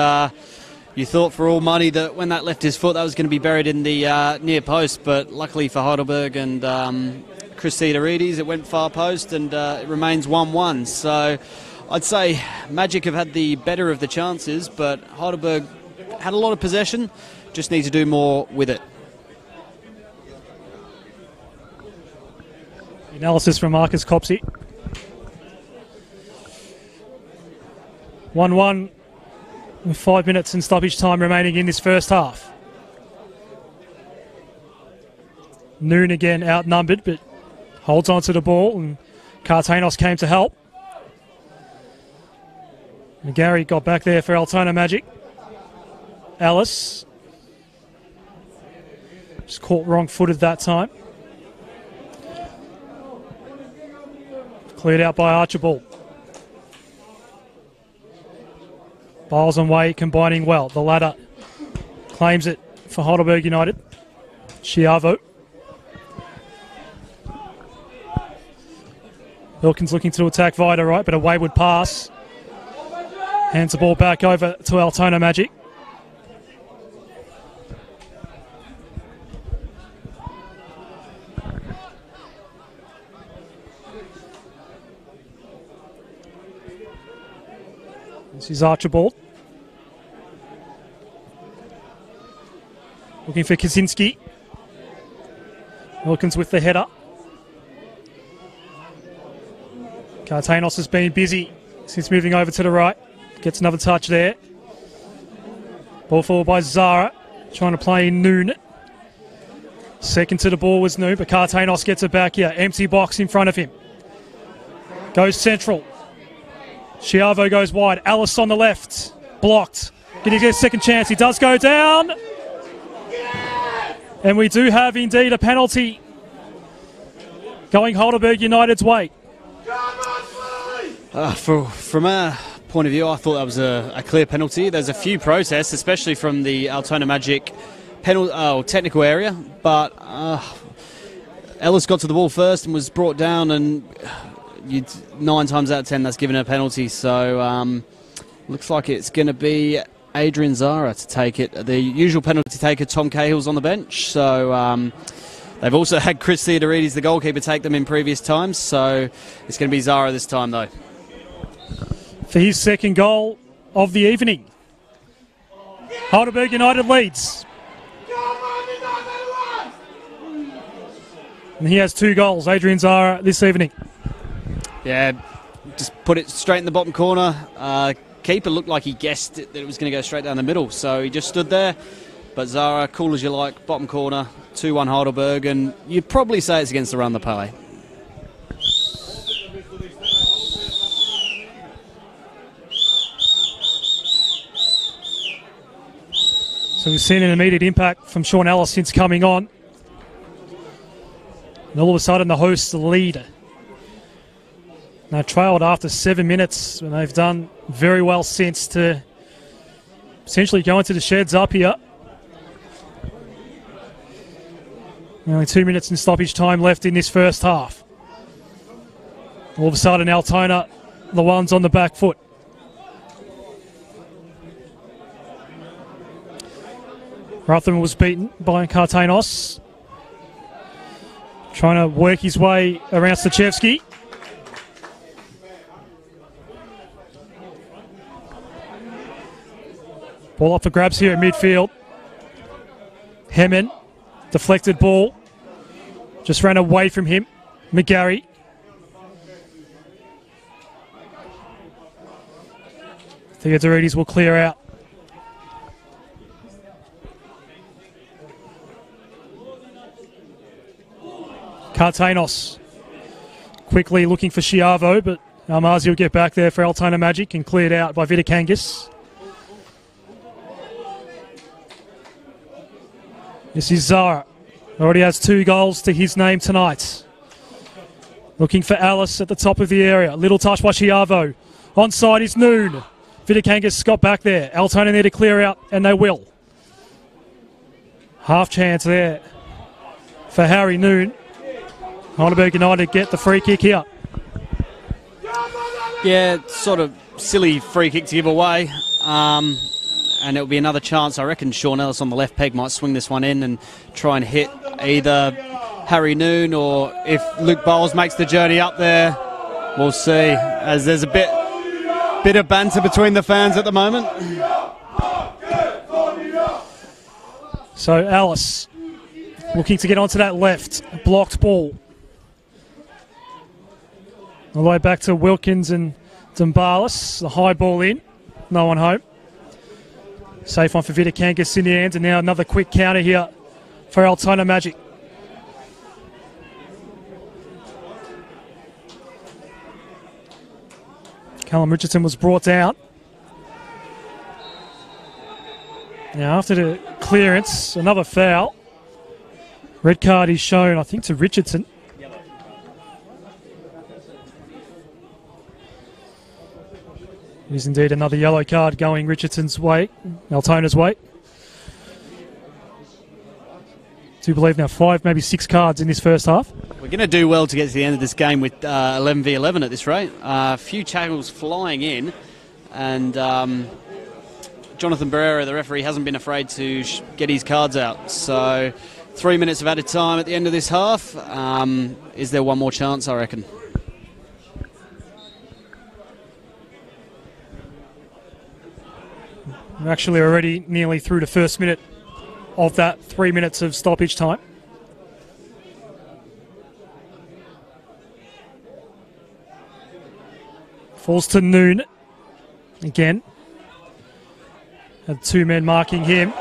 you thought for all money that when that left his foot, that was going to be buried in the near post. But luckily for Heidelberg and Chris Theodoridis, it went far post, and it remains 1-1. So I'd say Magic have had the better of the chances, but Heidelberg had a lot of possession. Just need to do more with it. Analysis from Marcus Copsey. 1-1 with 5 minutes and stoppage time remaining in this first half. Noon again outnumbered, but holds on to the ball, and Cartanos came to help. McGarry got back there for Altona Magic. Alice just caught wrong-footed that time. Cleared out by Archibald. Biles and Way combining well. The ladder claims it for Heidelberg United. Chiavo. Wilkins looking to attack via the right, but a wayward pass. Hands the ball back over to Altona Magic. This is Archibald. Looking for Kaczynski. Wilkins with the header. Cartanos has been busy since moving over to the right. Gets another touch there. Ball forward by Zara, trying to play in Noon. Second to the ball was Noon, but Cartanos gets it back here. Empty box in front of him. Goes central. Chiavo goes wide. Alice on the left. Blocked. Did he get a second chance? He does go down. And we do have indeed a penalty going Heidelberg United's way. From our point of view, I thought that was a clear penalty. There's a few protests, especially from the Altona Magic technical area, but Ellis got to the ball first and was brought down, and 9 times out of 10 that's given a penalty. So looks like it's going to be Adrian Zara to take it. The usual penalty taker, Tom Cahill's on the bench. So they've also had Chris Theodoridis, the goalkeeper, take them in previous times. So it's going to be Zara this time, though. For his second goal of the evening, Heidelberg United leads. And he has 2 goals, Adrian Zara, this evening. Yeah, just put it straight in the bottom corner. Keeper looked like he guessed that it was going to go straight down the middle, so he just stood there. But Zara, cool as you like, bottom corner, 2-1 Heidelberg, and you'd probably say it's against the run the Palais. So we've seen an immediate impact from Sean Ellis since coming on. And all of a sudden the hosts lead. Now trailed after 7 minutes, and they've done very well since to essentially go into the sheds up here. Only 2 minutes in stoppage time left in this first half. All of a sudden Altona, the ones on the back foot. Rutherford was beaten by Cartanos. Trying to work his way around Stachevski. Ball up for grabs here at midfield. Hemmen, deflected ball. Just ran away from him. McGarry. Theodoridis will clear out. Cartanos quickly looking for Chiavo, but Almazi will get back there for Altona Magic and cleared out by Vidakangas. This is Zara. Already has 2 goals to his name tonight. Looking for Alice at the top of the area. Little touch by Chiavo. Onside is Noon. Vidakangas got back there. Altona there to clear out, and they will. Half chance there for Harry Noon. Heidelberg United get the free kick here. Yeah, sort of silly free kick to give away. And it'll be another chance. I reckon Sean Ellis on the left peg might swing this one in and try and hit either Harry Noon, or if Luke Bowles makes the journey up there, we'll see. As there's a bit of banter between the fans at the moment. So Alice looking to get onto that left. Blocked ball. All the way back to Wilkins and Dumbalis. The high ball in. No one home. Safe one for Vidakangas in the end. And now another quick counter here for Altona Magic. Callum Richardson was brought down. Now after the clearance, another foul. Red card is shown, I think, to Richardson. It is indeed another yellow card going Richardson's way, Altona's way. Do believe now 5, maybe 6 cards in this first half. We're going to do well to get to the end of this game with 11 v 11 at this rate. A few tackles flying in, and Jonathan Barrera, the referee, hasn't been afraid to get his cards out. So 3 minutes of added time at the end of this half. Is there one more chance, I reckon? We're actually already nearly through the first minute of that 3 minutes of stoppage time. Falls to Noon again. Had two men marking him.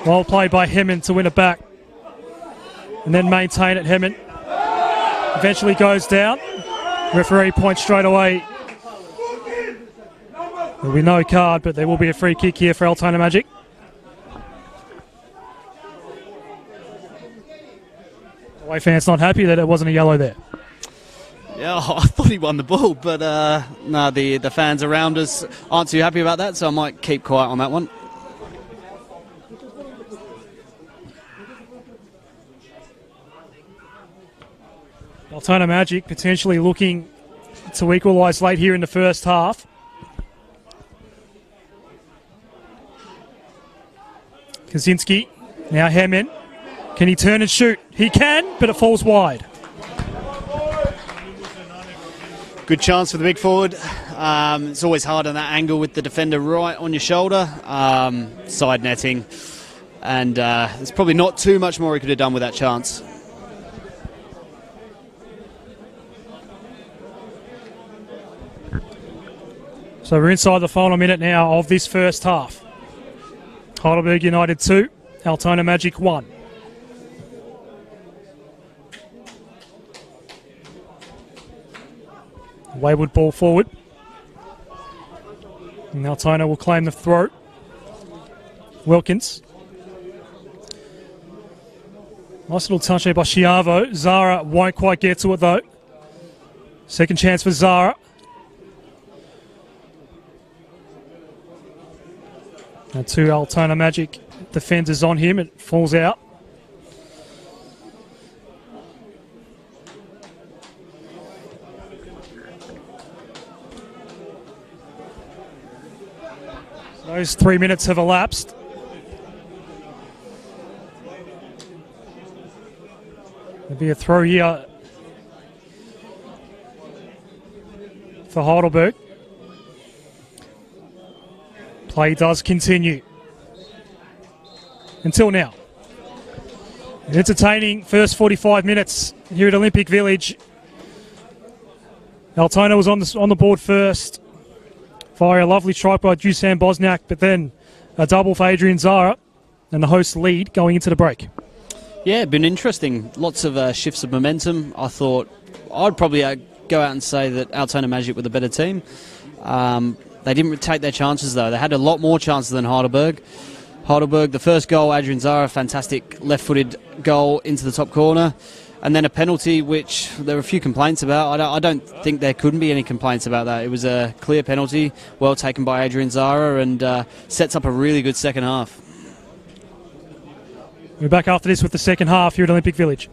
Well played by Hemmon to win it back. And then maintain it, Hemmon. Eventually goes down. Referee points straight away. There'll be no card, but there will be a free kick here for Altona Magic. Away fans not happy that it wasn't a yellow there. Yeah, I thought he won the ball, but no, the fans around us aren't too happy about that, so I might keep quiet on that one. Altona Magic potentially looking to equalise late here in the first half. Kaczynski, now Hemmon. Can he turn and shoot? He can, but it falls wide. Good chance for the big forward. It's always hard on that angle with the defender right on your shoulder. Side netting. And there's probably not too much more he could have done with that chance. So we're inside the final minute now of this first half. Heidelberg United 2, Altona Magic 1. Wayward ball forward. And Altona will claim the throw. Wilkins. Nice little touch there by Schiavo. Zara won't quite get to it though. Second chance for Zara. And two Altona Magic defenders on him. It falls out. Those 3 minutes have elapsed. There'll be a throw here for Heidelberg. Play does continue. Until now. An entertaining first 45 minutes here at Olympic Village. Altona was on the board first via a lovely strike by Dusan Bosniak, but then a double for Adrian Zara and the hosts lead going into the break. Yeah, been interesting. Lots of shifts of momentum. I thought I'd probably go out and say that Altona Magic were the better team. They didn't take their chances though. They had a lot more chances than Heidelberg. Heidelberg, the first goal, Adrian Zara, fantastic left-footed goal into the top corner. And then a penalty, which there were a few complaints about. I don't think there couldn't be any complaints about that. It was a clear penalty, well taken by Adrian Zara, and sets up a really good second half. We're back after this with the second half here at Olympic Village.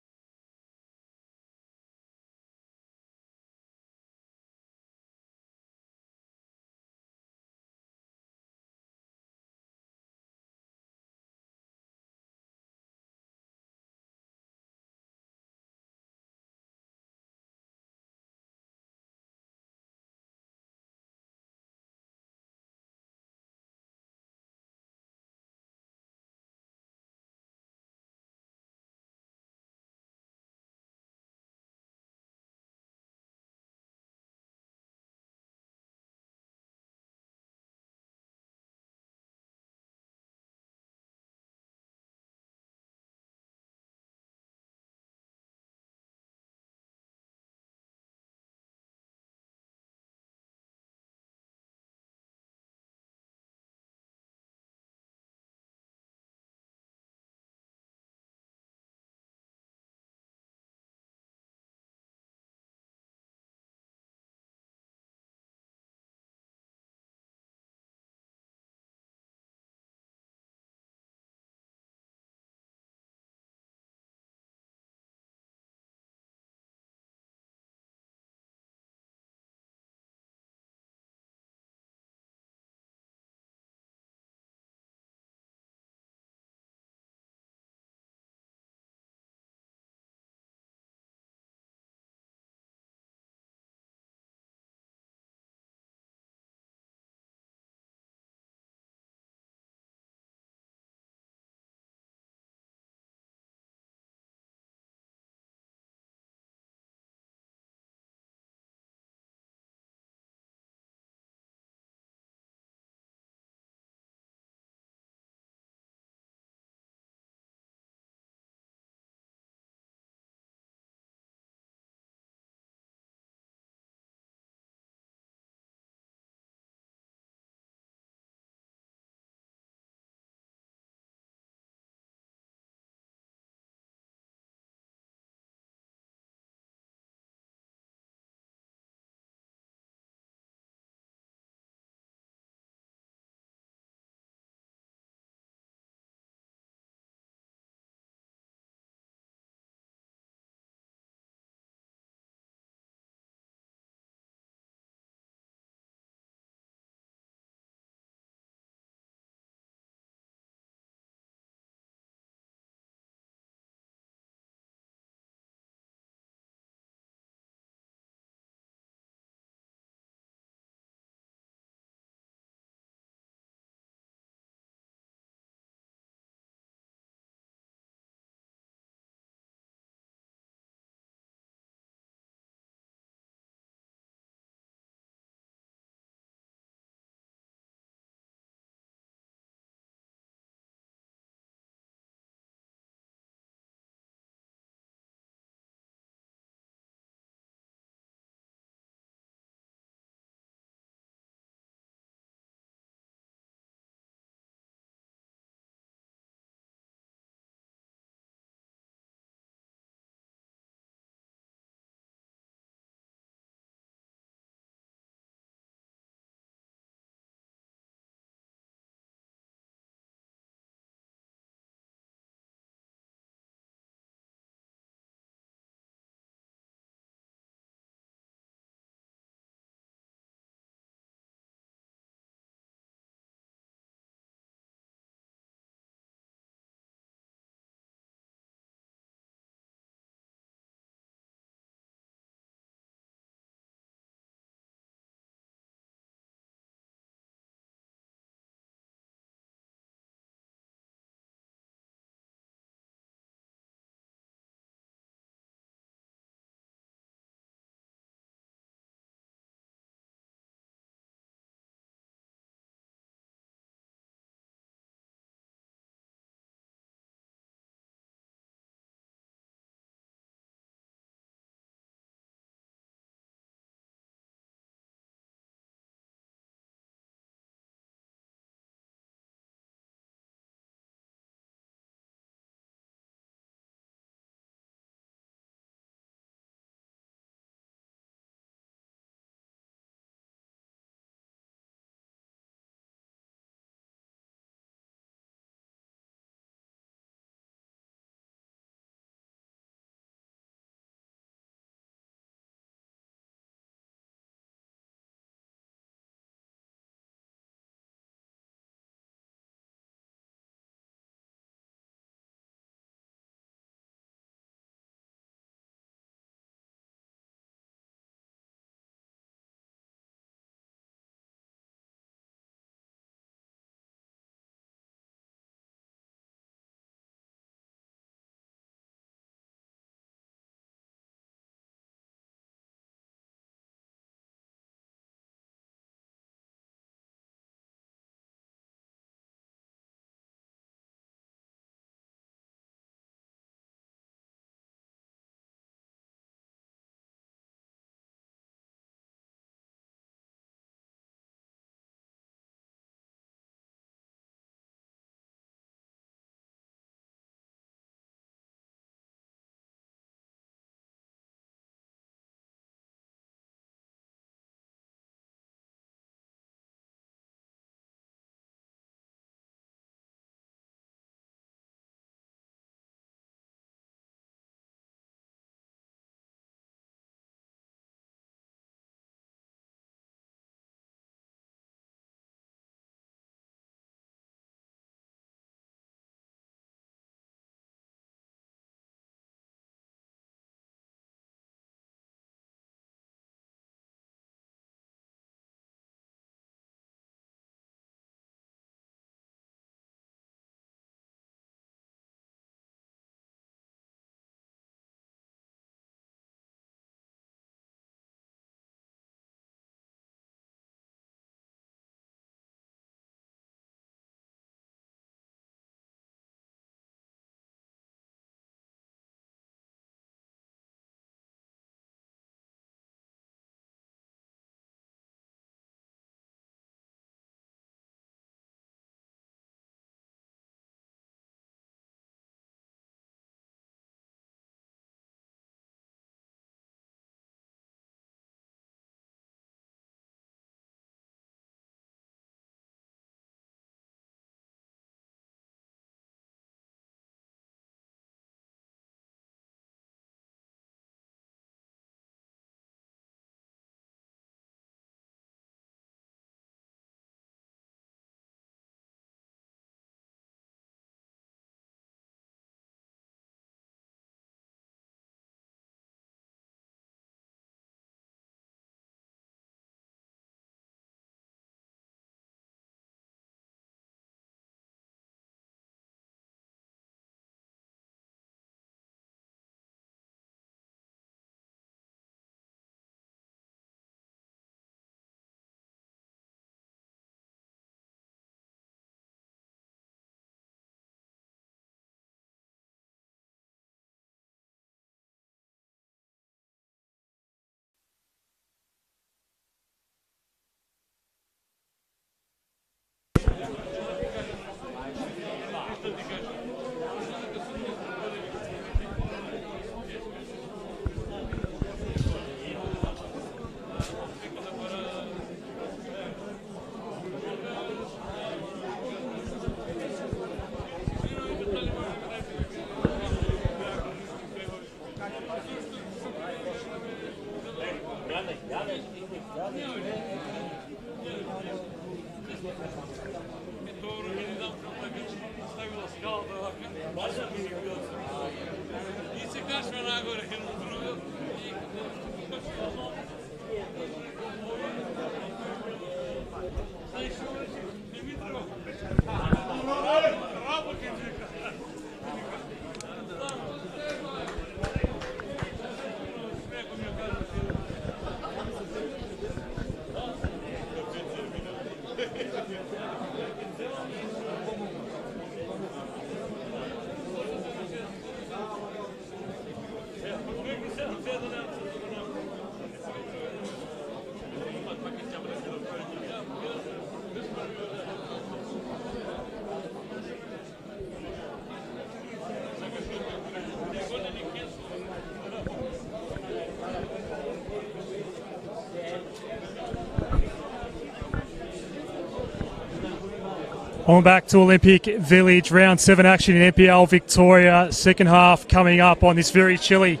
On back to Olympic Village, round 7 action in NPL Victoria. Second half coming up on this very chilly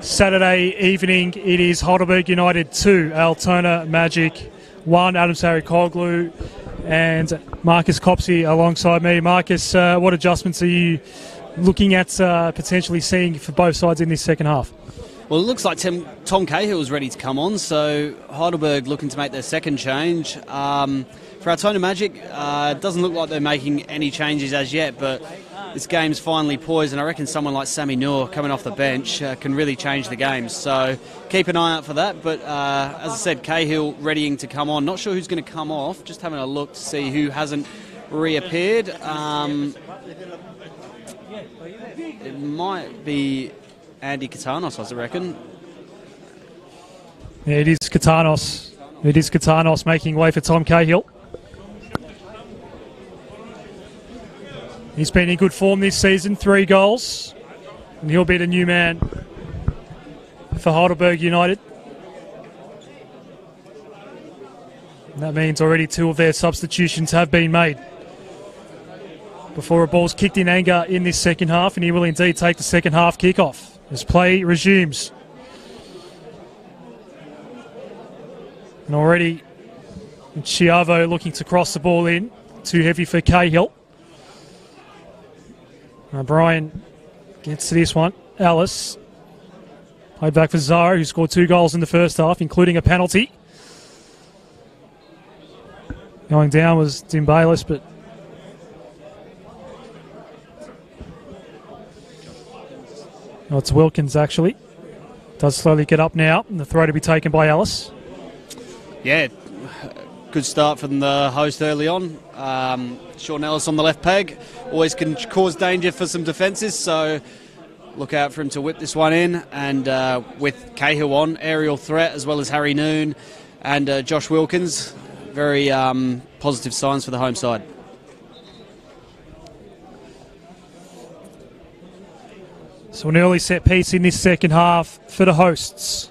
Saturday evening. It is Heidelberg United 2, Altona Magic 1. Adam Sarikoglu and Marcus Copsey alongside me. Marcus, what adjustments are you looking at potentially seeing for both sides in this second half? Well, it looks like Tom Cahill's ready to come on, so Heidelberg looking to make their second change. For Altona Magic, it doesn't look like they're making any changes as yet, but this game's finally poised, and I reckon someone like Sammy Noor coming off the bench can really change the game. So keep an eye out for that. But as I said, Cahill readying to come on. Not sure who's going to come off, just having a look to see who hasn't reappeared. It might be Andy Katanos, I reckon. Yeah, it is Katanos. It is Katanos making way for Tom Cahill. He's been in good form this season, 3 goals. And he'll be the new man for Heidelberg United. And that means already 2 of their substitutions have been made. Before a ball's kicked in anger in this second half, and he will indeed take the second half kickoff as play resumes. And already Chiavo looking to cross the ball in. Too heavy for Cahill. Brian gets to this one. Alice played back for Zara, who scored 2 goals in the first half, including a penalty. Going down was Tim Bayliss, but no, it's Wilkins actually. Does slowly get up now, and the throw to be taken by Alice. Yeah, good start from the host early on. Sean Ellis on the left peg. Always can cause danger for some defences, so look out for him to whip this one in. And with Cahill on, aerial threat, as well as Harry Noon and Josh Wilkins. Very positive signs for the home side. So an early set piece in this second half for the hosts.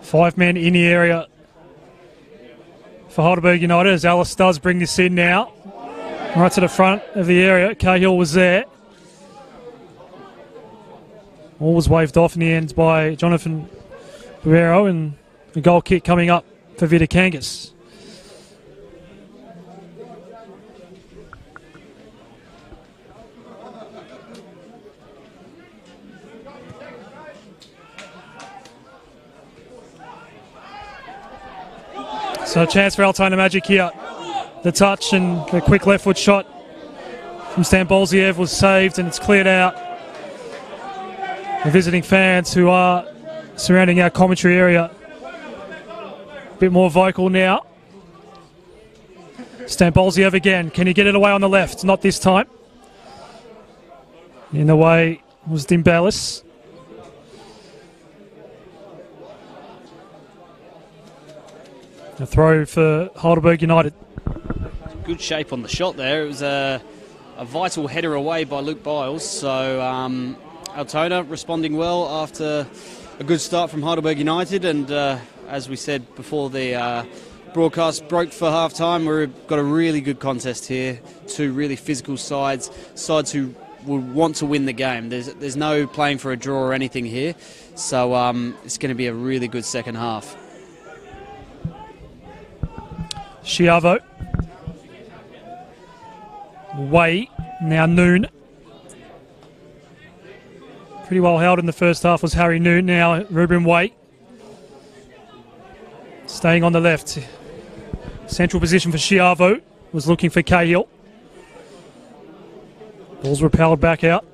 Five men in the area for Heidelberg United as Alice does bring this in now. Right to the front of the area. Cahill was there. All was waved off in the end by Jonathan Guerrero, and the goal kick coming up for Vitakangas. So a chance for Altona Magic here. The touch and the quick left foot shot from Stambolziev was saved, and it's cleared out. The visiting fans who are surrounding our commentary area a bit more vocal now. Stambolziev again. Can he get it away on the left? Not this time. In the way was Dimbalis. A throw for Heidelberg United. Good shape on the shot there. It was a vital header away by Luke Biles. So Altona responding well after a good start from Heidelberg United. And as we said before the broadcast broke for half-time, we've got a really good contest here. 2 really physical sides who want to win the game. There's no playing for a draw or anything here, so it's going to be a really good second half. Schiavo. Way, now Noon. Pretty well held in the first half was Harry Noon, now Ruben Way. Staying on the left. Central position for Schiavo, was looking for Cahill. Ball's repelled back out.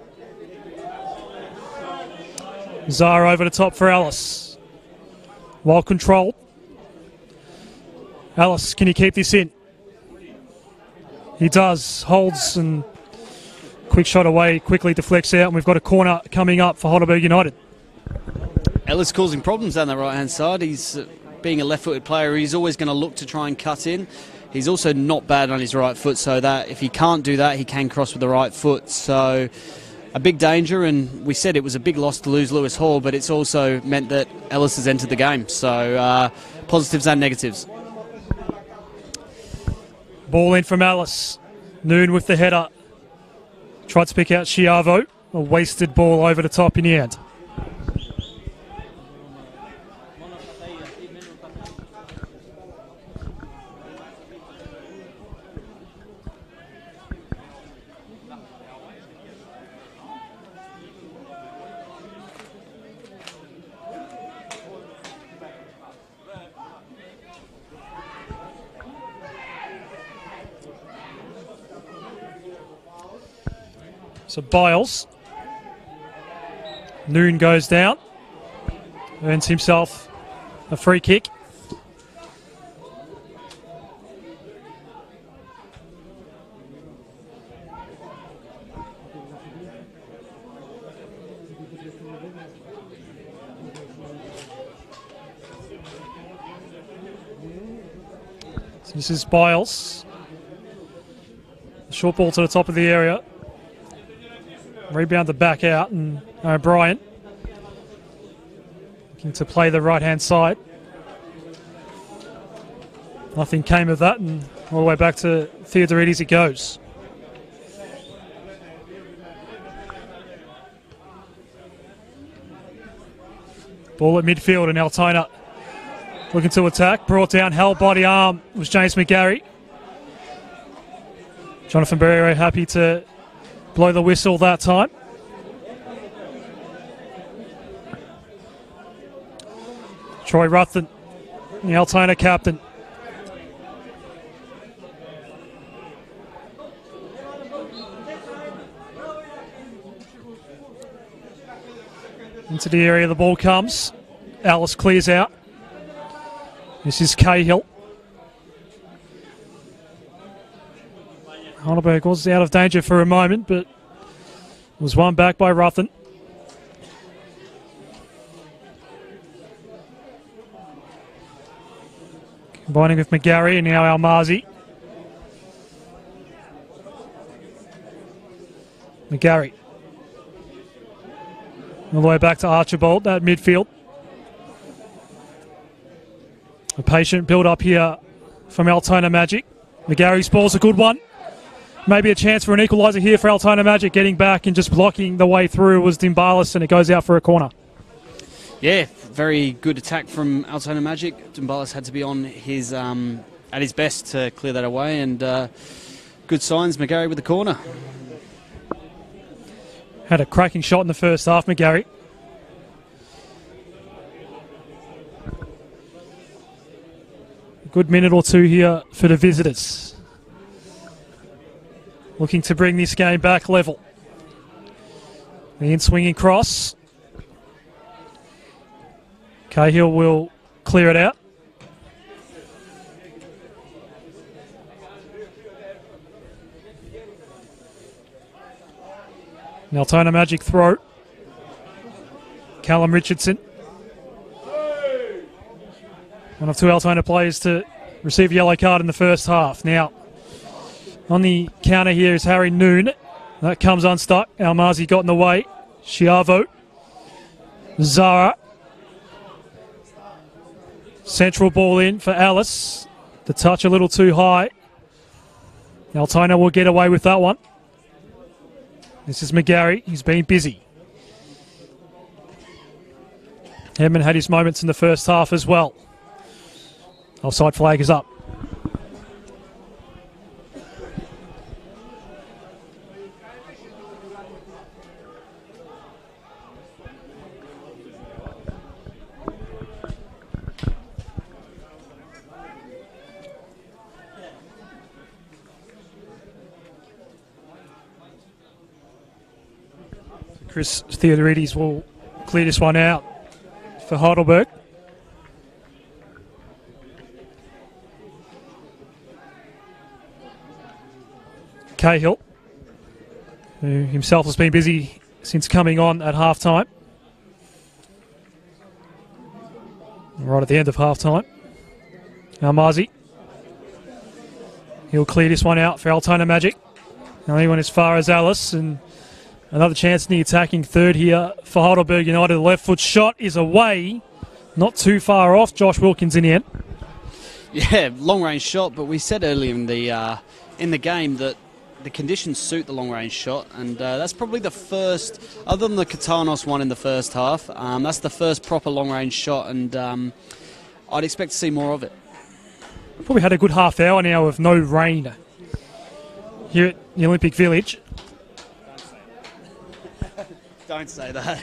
Zara over the top for Ellis. Well controlled. Ellis, can he keep this in? He does. Holds and quick shot away, quickly deflects out, and we've got a corner coming up for Heidelberg United. Ellis causing problems down the right-hand side. He's being a left-footed player. He's always going to look to try and cut in. He's also not bad on his right foot, so that if he can't do that, he can cross with the right foot. So a big danger, and we said it was a big loss to lose Lewis Hall, but it's also meant that Ellis has entered the game. So positives and negatives. Ball in from Ellis. Noon with the header. Tried to pick out Schiavo. A wasted ball over the top in the end. So Biles. Noon goes down. Earns himself a free kick. So this is Biles. Short ball to the top of the area. Rebound to back out, and O'Brien looking to play the right-hand side. Nothing came of that, and all the way back to Theodoridis it goes. Ball at midfield, and Altona looking to attack. Brought down, held body arm was James McGarry. Jonathan Barrero happy to blow the whistle that time. Troy Ruthven, the Altona captain. Into the area the ball comes. Alice clears out. This is Cahill. Heidelberg was out of danger for a moment, but was won back by Ruthven. Combining with McGarry and now Almazi. McGarry. All the way back to Archibald at midfield. A patient build-up here from Altona Magic. McGarry's ball's a good one. Maybe a chance for an equaliser here for Altona Magic. Getting back and just blocking the way through was Dimbalis, and it goes out for a corner. Yeah, very good attack from Altona Magic. Dimbalis had to be on his at his best to clear that away, and good signs. McGarry with the corner. Had a cracking shot in the first half, McGarry. A good minute or two here for the visitors. Looking to bring this game back level. The in-swinging cross. Cahill will clear it out. Altona Magic throw. Callum Richardson. One of two Altona players to receive a yellow card in the first half. Now, on the counter here is Harry Noon. That comes unstuck. Almazi got in the way. Schiavo. Zara. Central ball in for Alice. The touch a little too high. Altona will get away with that one. This is McGarry. He's been busy. Edmund had his moments in the first half as well. Offside flag is up. Chris Theodorides will clear this one out for Heidelberg. Cahill, who himself has been busy since coming on at half-time. Right at the end of half-time. Almazi. He'll clear this one out for Altona Magic. Only went as far as Alice, and another chance in the attacking third here for Heidelberg United. The left foot shot is away. Not too far off. Josh Wilkins in the end. Yeah, long-range shot, but we said earlier in the game that the conditions suit the long-range shot, and that's probably the first, other than the Katanos one in the first half, that's the first proper long-range shot, and I'd expect to see more of it. Probably had a good half hour now of no rain here at the Olympic Village. Don't say that.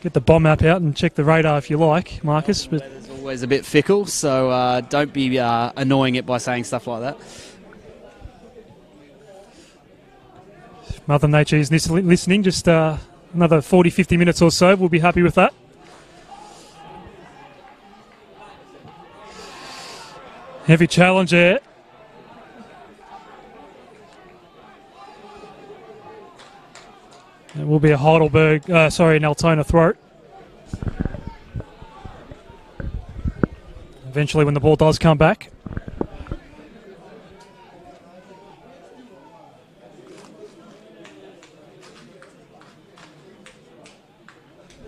Get the bomb map out and check the radar if you like, Marcus. But Weather's always a bit fickle, so don't be annoying it by saying stuff like that. Mother Nature is listening. Just another 40, 50 minutes or so. We'll be happy with that. Heavy challenge there. It will be a Heidelberg, an Altona throw. Eventually when the ball does come back.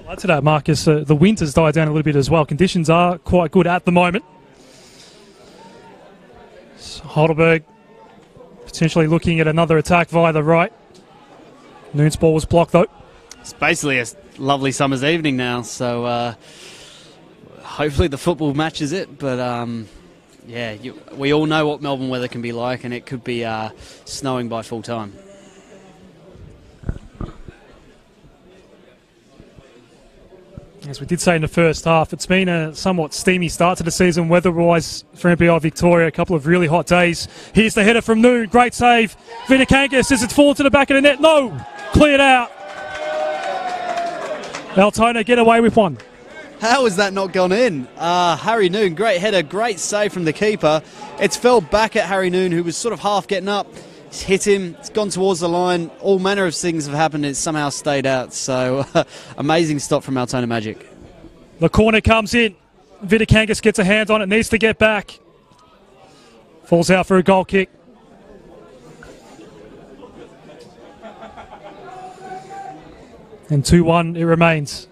Add to that, Marcus, the wind has died down a little bit as well. Conditions are quite good at the moment. So Heidelberg potentially looking at another attack via the right. Noon's ball was blocked though. It's basically a lovely summer's evening now, so hopefully the football matches it. But yeah, we all know what Melbourne weather can be like, and it could be snowing by full time. As we did say in the first half, it's been a somewhat steamy start to the season weather-wise for NPL Victoria. A couple of really hot days. Here's the header from Noon. Great save. Vitakankis says it's fallen to the back of the net. No! Cleared out. Altona get away with one. How has that not gone in? Harry Noon, great header, great save from the keeper. It's fell back at Harry Noon, who was sort of half getting up. It's hit him, it's gone towards the line. All manner of things have happened, it's somehow stayed out. So, amazing stop from Altona Magic. The corner comes in. Vitakankis gets a hand on it, needs to get back. Falls out for a goal kick. And 2-1 it remains.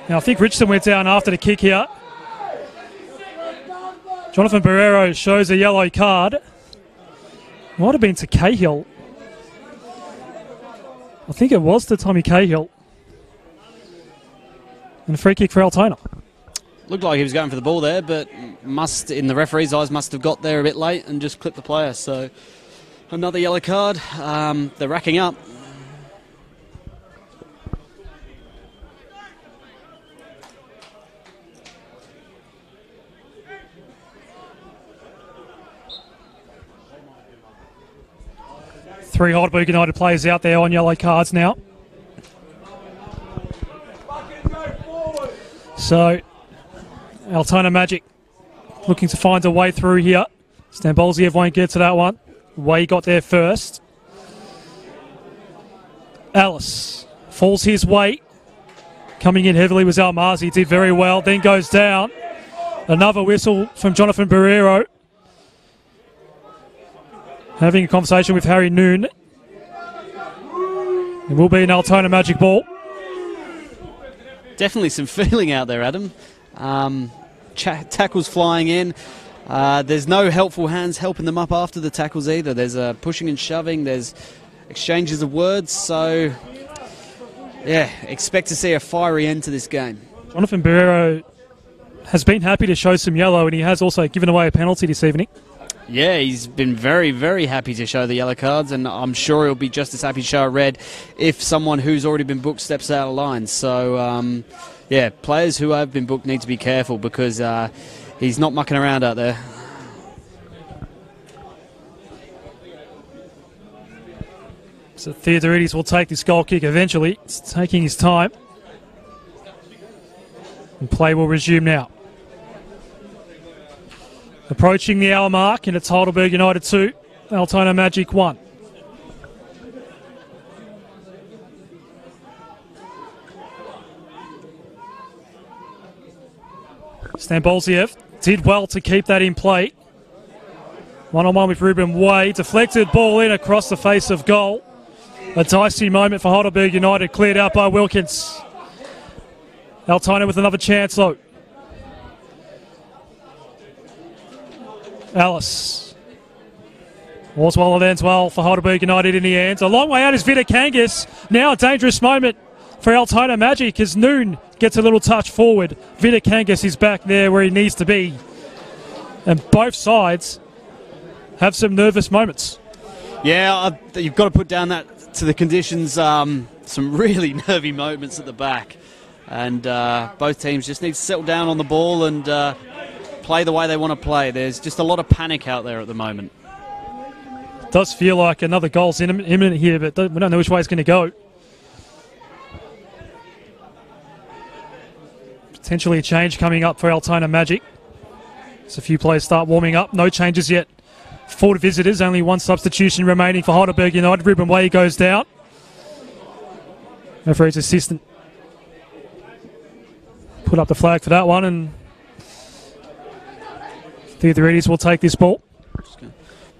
Now, I think Richardson went down after the kick here. Jonathan Barrero shows a yellow card. Might have been to Cahill. I think it was to Tommy Cahill. And a free kick for Altona. Looked like he was going for the ball there, but in the referee's eyes, must have got there a bit late and just clipped the player. So, another yellow card. They're racking up. Three Heidelberg United players out there on yellow cards now. So, Altona Magic looking to find a way through here. Stambolziev won't get to that one. Way got there first. Alice Falls his way. Coming in heavily was Almazi. Did very well. Then goes down. Another whistle from Jonathan Barrero. Having a conversation with Harry Noon. It will be an Altona Magic ball. Definitely some feeling out there, Adam. Tackles flying in. There's no helpful hands helping them up after the tackles either. There's pushing and shoving. There's exchanges of words. So, yeah, expect to see a fiery end to this game. Jonathan Barrero has been happy to show some yellow, and he has also given away a penalty this evening. Yeah, he's been very, very happy to show the yellow cards, and I'm sure he'll be just as happy to show a red if someone who's already been booked steps out of line. So, yeah, players who have been booked need to be careful because he's not mucking around out there. So Theodorides will take this goal kick eventually. It's taking his time. And play will resume now. Approaching the hour mark, and it's Heidelberg United 2, Altona Magic 1. Stambolziev did well to keep that in play. One-on-one with Ruben Way. Deflected ball in across the face of goal. A dicey moment for Heidelberg United, cleared out by Wilkins. Altona with another chance though. Alice. All's well that ends well for Heidelberg United in the end. A long way out is Vida Kangas. Now a dangerous moment for Altona Magic as Noon gets a little touch forward. Vida Kangas is back there where he needs to be. And both sides have some nervous moments. Yeah, you've got to put down that to the conditions. Some really nervy moments at the back. And both teams just need to settle down on the ball and play the way they want to play. There's just a lot of panic out there at the moment. It does feel like another goal's imminent here, but we don't know which way it's going to go. Potentially a change coming up for Altona Magic. So a few players start warming up. No changes yet for the visitors. Only one substitution remaining for Heidelberg United. Ruben Way goes down. Referee's assistant put up the flag for that one, and Theodorides will take this ball.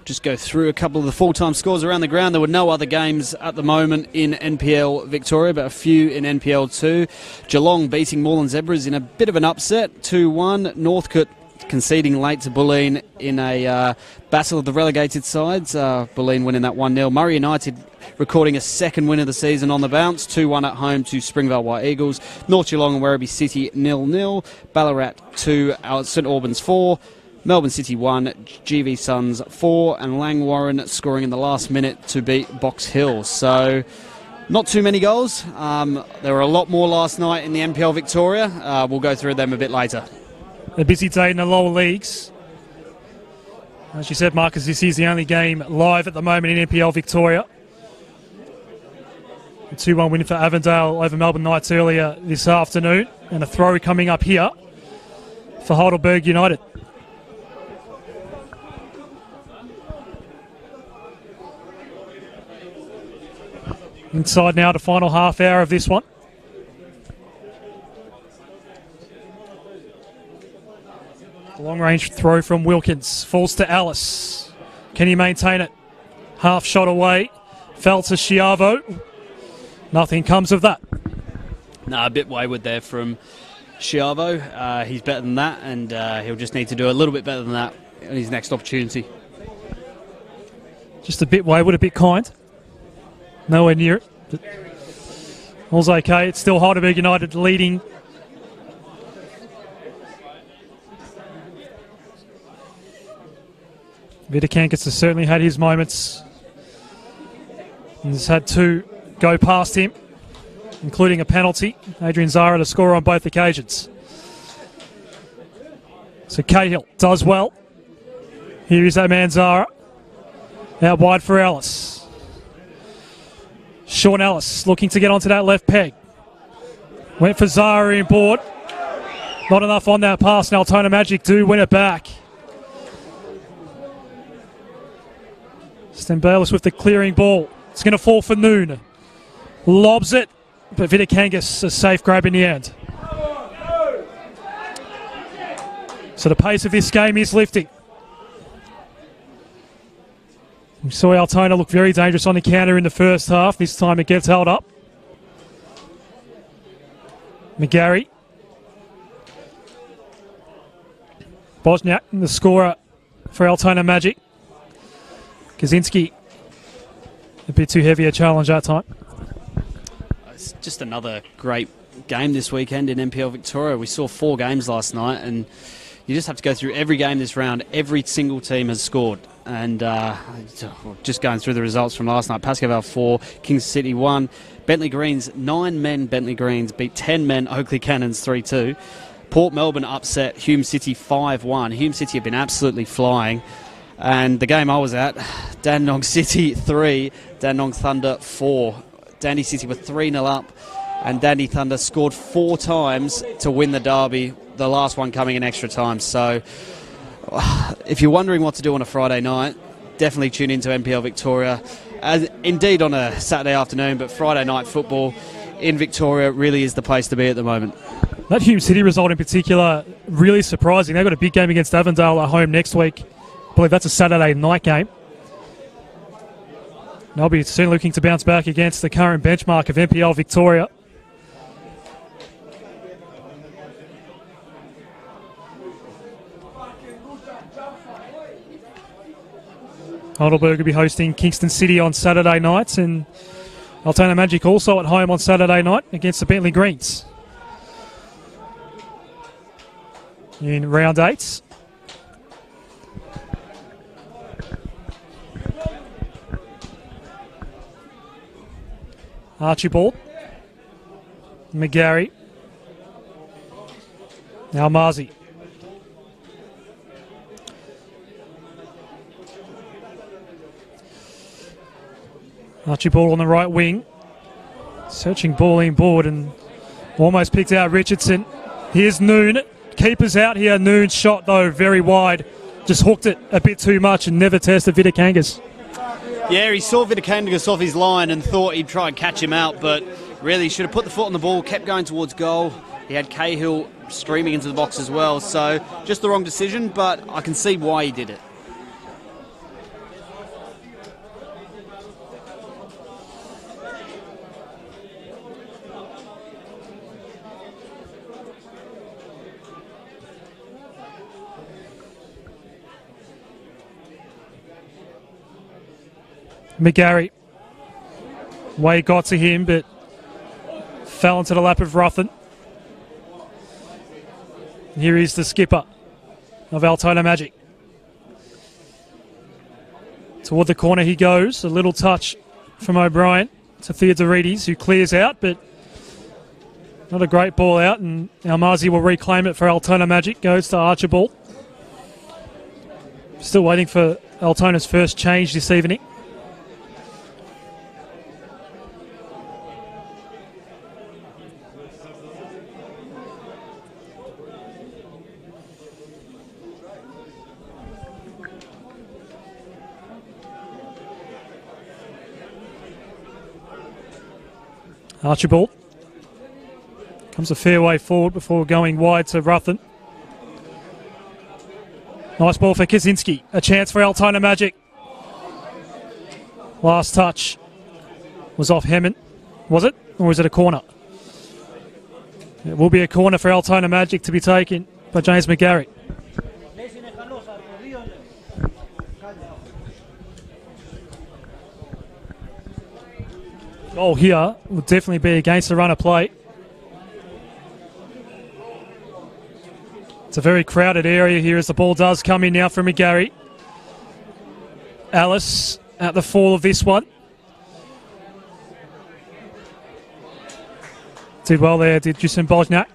Just go through a couple of the full-time scores around the ground. There were no other games at the moment in NPL Victoria, but a few in NPL 2. Geelong beating Moreland Zebras in a bit of an upset, 2-1. Northcote conceding late to Bulleen in a battle of the relegated sides. Bulleen winning that 1-0. Murray United recording a second win of the season on the bounce, 2-1 at home to Springvale White Eagles. North Geelong and Werribee City 0-0. Ballarat 2, St Albans 4. Melbourne City 1, GV Suns 4, and Langwarren scoring in the last minute to beat Box Hill. So, not too many goals. There were a lot more last night in the NPL Victoria. We'll go through them a bit later. A busy day in the lower leagues. As you said, Marcus, this is the only game live at the moment in NPL Victoria. A 2-1 win for Avondale over Melbourne Knights earlier this afternoon, and a throw coming up here for Heidelberg United. Inside now to final half hour of this one. Long range throw from Wilkins. Falls to Alice. Can he maintain it? Half shot away. Fell to Schiavo. Nothing comes of that. No, a bit wayward there from Schiavo. He's better than that, and he'll just need to do a little bit better than that in his next opportunity. Just a bit wayward, a bit kind. Nowhere near it. But all's okay. It's still Heidelberg United leading. Vidakankis has certainly had his moments. And has had two go past him, including a penalty. Adrian Zara to score on both occasions. So Cahill does well. Here is that man Zara. Out wide for Ellis. Sean Ellis looking to get onto that left peg. Went for Zara in board. Not enough on that pass, and Altona Magic do win it back. Stambalis with the clearing ball. It's going to fall for Noon. Lobs it. but Vidakangas a safe grab in the end. So the pace of this game is lifting. We saw Altona look very dangerous on the counter in the first half. This time it gets held up. McGarry. Bosniak, the scorer for Altona Magic. Kaczynski, a bit too heavy a challenge that time. It's just another great game this weekend in NPL Victoria. We saw 4 games last night, and you just have to go through every game this round. Every single team has scored. And just going through the results from last night, Pascoe 4, Kings City 1, Bentley Greens, 9 men Bentley Greens beat 10 men Oakley Cannons 3-2. Port Melbourne upset Hume City 5-1. Hume City have been absolutely flying. And the game I was at, Dandenong City 3, Dandenong Thunder 4. Dandy City were 3-0 up, and Dandy Thunder scored 4 times to win the derby, the last one coming in extra time. So if you're wondering what to do on a Friday night, definitely tune into NPL Victoria. As indeed on a Saturday afternoon, but Friday night football in Victoria really is the place to be at the moment. That Hume City result in particular, really surprising. They've got a big game against Avondale at home next week. I believe that's a Saturday night game. They'll be soon looking to bounce back against the current benchmark of NPL Victoria. Heidelberg will be hosting Kingston City on Saturday nights, and Altona Magic also at home on Saturday night against the Bentley Greens. In round 8. Archibald. McGarry. Now Marzi. Archibald on the right wing. Searching ball in board and almost picked out Richardson. Here's Noon. Keeper's out here. Noon's shot, though, very wide. Just hooked it a bit too much and never tested Vidakangas. Yeah, he saw Vidakangas off his line and thought he'd try and catch him out, but really he should have put the foot on the ball, kept going towards goal. He had Cahill streaming into the box as well, so just the wrong decision, but I can see why he did it. McGarry. Way got to him, but fell into the lap of Ruthin. Here is the skipper of Altona Magic. Toward the corner he goes. A little touch from O'Brien to Theodorides, who clears out, but not a great ball out, and Almazi will reclaim it for Altona Magic. Goes to Archibald. Still waiting for Altona's first change this evening. Archibald comes a fair way forward before going wide to Ruthin. Nice ball for Kaczynski. A chance for Altona Magic. Last touch was off Hemmant. Was it? Or was it a corner? It will be a corner for Altona Magic to be taken by James McGarry. Goal here will definitely be against the run of play. It's a very crowded area here as the ball does come in now from McGarry. Alice at the fall of this one. Did well there, did Jason Bosniak.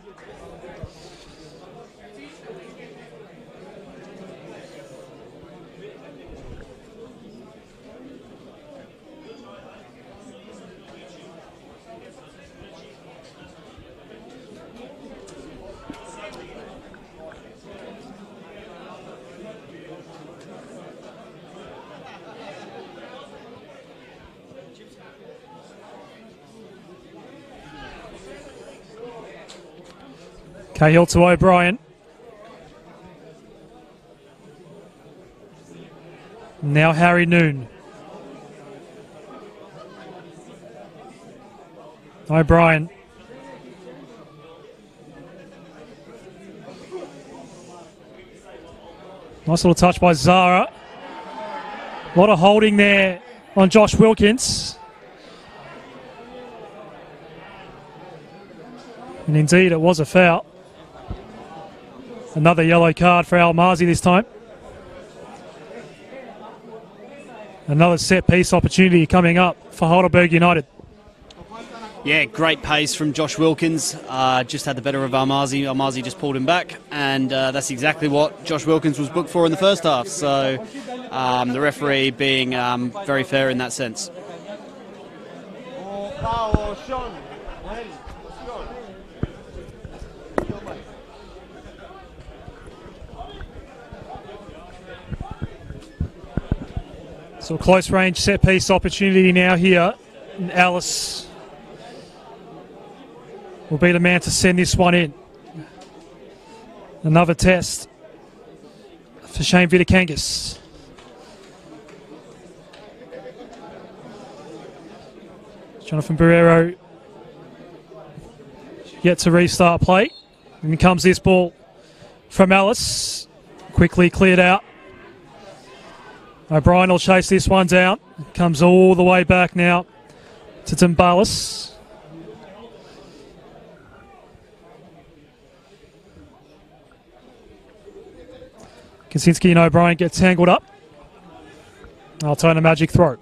Cahill to O'Brien. Now Harry Noon. O'Brien. Nice little touch by Zara. A lot of holding there on Josh Wilkins. And indeed, it was a foul. Another yellow card for Almazi this time. Another set-piece opportunity coming up for Heidelberg United. Yeah, great pace from Josh Wilkins. Just had the better of Almazi. Almazi just pulled him back, and that's exactly what Josh Wilkins was booked for in the first half. So the referee being very fair in that sense. So a close range set piece opportunity now here. And Alice will be the man to send this one in. Another test for Shane Vitakangis. Jonathan Barrero yet to restart play. And comes this ball from Alice. Quickly cleared out. O'Brien will chase this one down. Comes all the way back now to Timbalis. Kaczynski and O'Brien get tangled up. Altona Magic throw.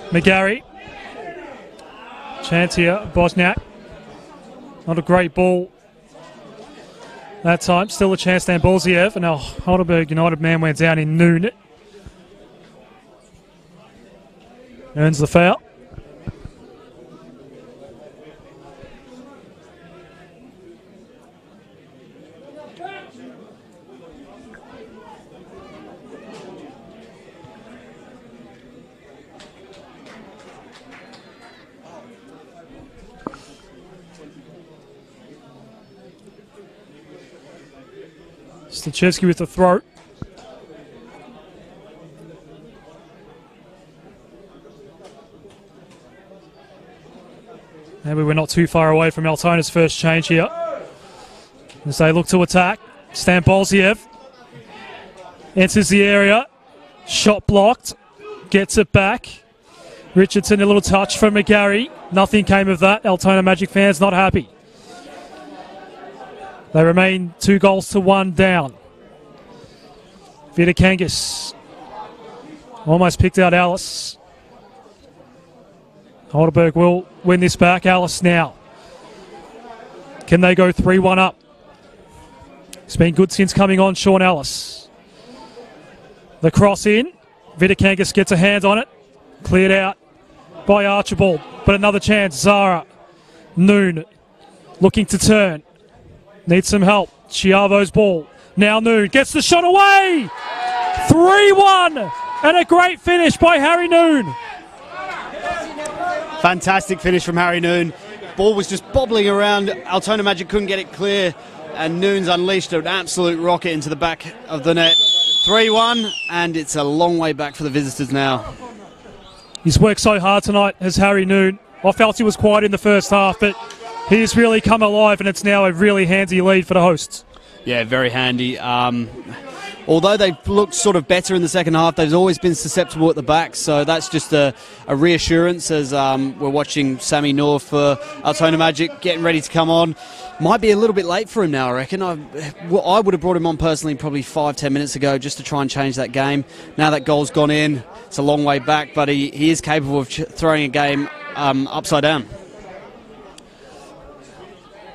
McGarry. Chance here, Bosniak. Not a great ball that time. Still a chance down Bolziev. And now Heidelberg United man went down in noon. Earns the foul. Stachevsky with the throw. Maybe we're not too far away from Altona's first change here. As they look to attack. Stan Bolziev enters the area. Shot blocked. Gets it back. Richardson, a little touch from McGarry. Nothing came of that. Altona Magic fans not happy. They remain 2-1 down. Vitakangis almost picked out Alice. Heidelberg will win this back. Alice now. Can they go 3-1 up? It's been good since coming on, Sean Alice. The cross in. Vitakangis gets a hand on it. Cleared out by Archibald. But another chance. Zara. Noon looking to turn. Needs some help. Chiavo's ball. Now Noon gets the shot away. 3-1. And a great finish by Harry Noon. Fantastic finish from Harry Noon. Ball was just bobbling around. Altona Magic couldn't get it clear. And Noon's unleashed an absolute rocket into the back of the net. 3-1. And it's a long way back for the visitors now. He's worked so hard tonight as Harry Noon. I felt he was quiet in the first half, but he's really come alive, and it's now a really handy lead for the hosts. Yeah, very handy. Although they've looked sort of better in the second half, they've always been susceptible at the back, so that's just a reassurance as we're watching Sammy Noor for Altona Magic getting ready to come on. Might be a little bit late for him now, I reckon. I would have brought him on personally probably 5-10 minutes ago just to try and change that game. Now that goal's gone in, it's a long way back, but he is capable of throwing a game upside down.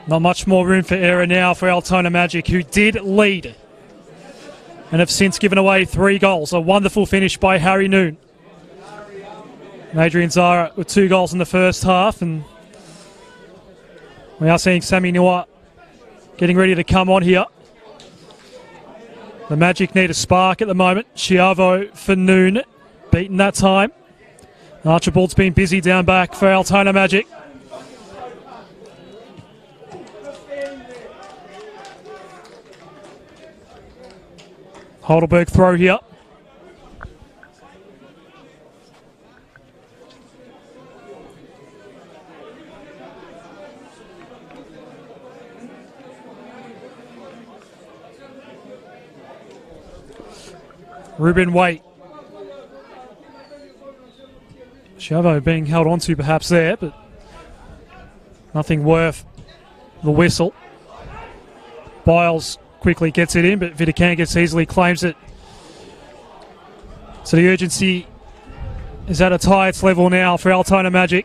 Not much more room for error now for Altona Magic, who did lead and have since given away 3 goals. A wonderful finish by Harry Noon. And Adrian Zara with 2 goals in the first half, and We are seeing Sammy Noah getting ready to come on here. The Magic need a spark at the moment. Chiavo for Noon, beaten that time. Archibald's been busy down back for Altona Magic. Heidelberg throw here. Ruben Waite. Chavo being held onto perhaps there, but nothing worth the whistle. Biles quickly gets it in, but Vidakangas easily claims it. So the urgency is at its highest level now for Altona Magic.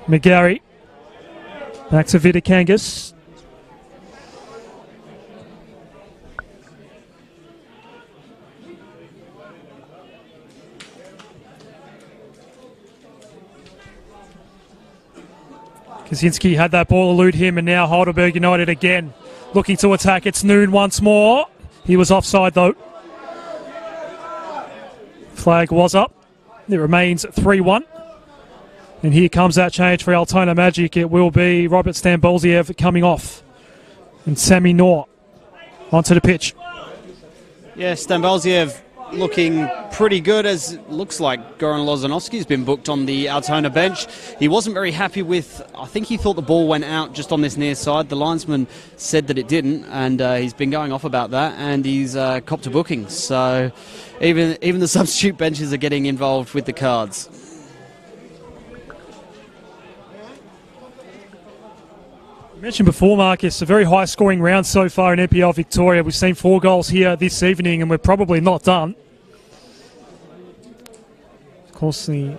McGarry back to Vidakangas. Kaczynski had that ball elude him, and now Heidelberg United again looking to attack. It's Noon once more. He was offside though. Flag was up. It remains 3-1. And here comes that change for Altona Magic. It will be Robert Stambolziev coming off. And Sammy Noor onto the pitch. Yeah, Stambolziev looking pretty good, as it looks like Goran Lozanovsky's been booked on the Altona bench. He wasn't very happy with, I think he thought the ball went out just on this near side. The linesman said that it didn't, and he's been going off about that, and he's copped a booking. So even the substitute benches are getting involved with the cards. You mentioned before, Marcus, a very high-scoring round so far in NPL Victoria. We've seen 4 goals here this evening, and we're probably not done. Of course, the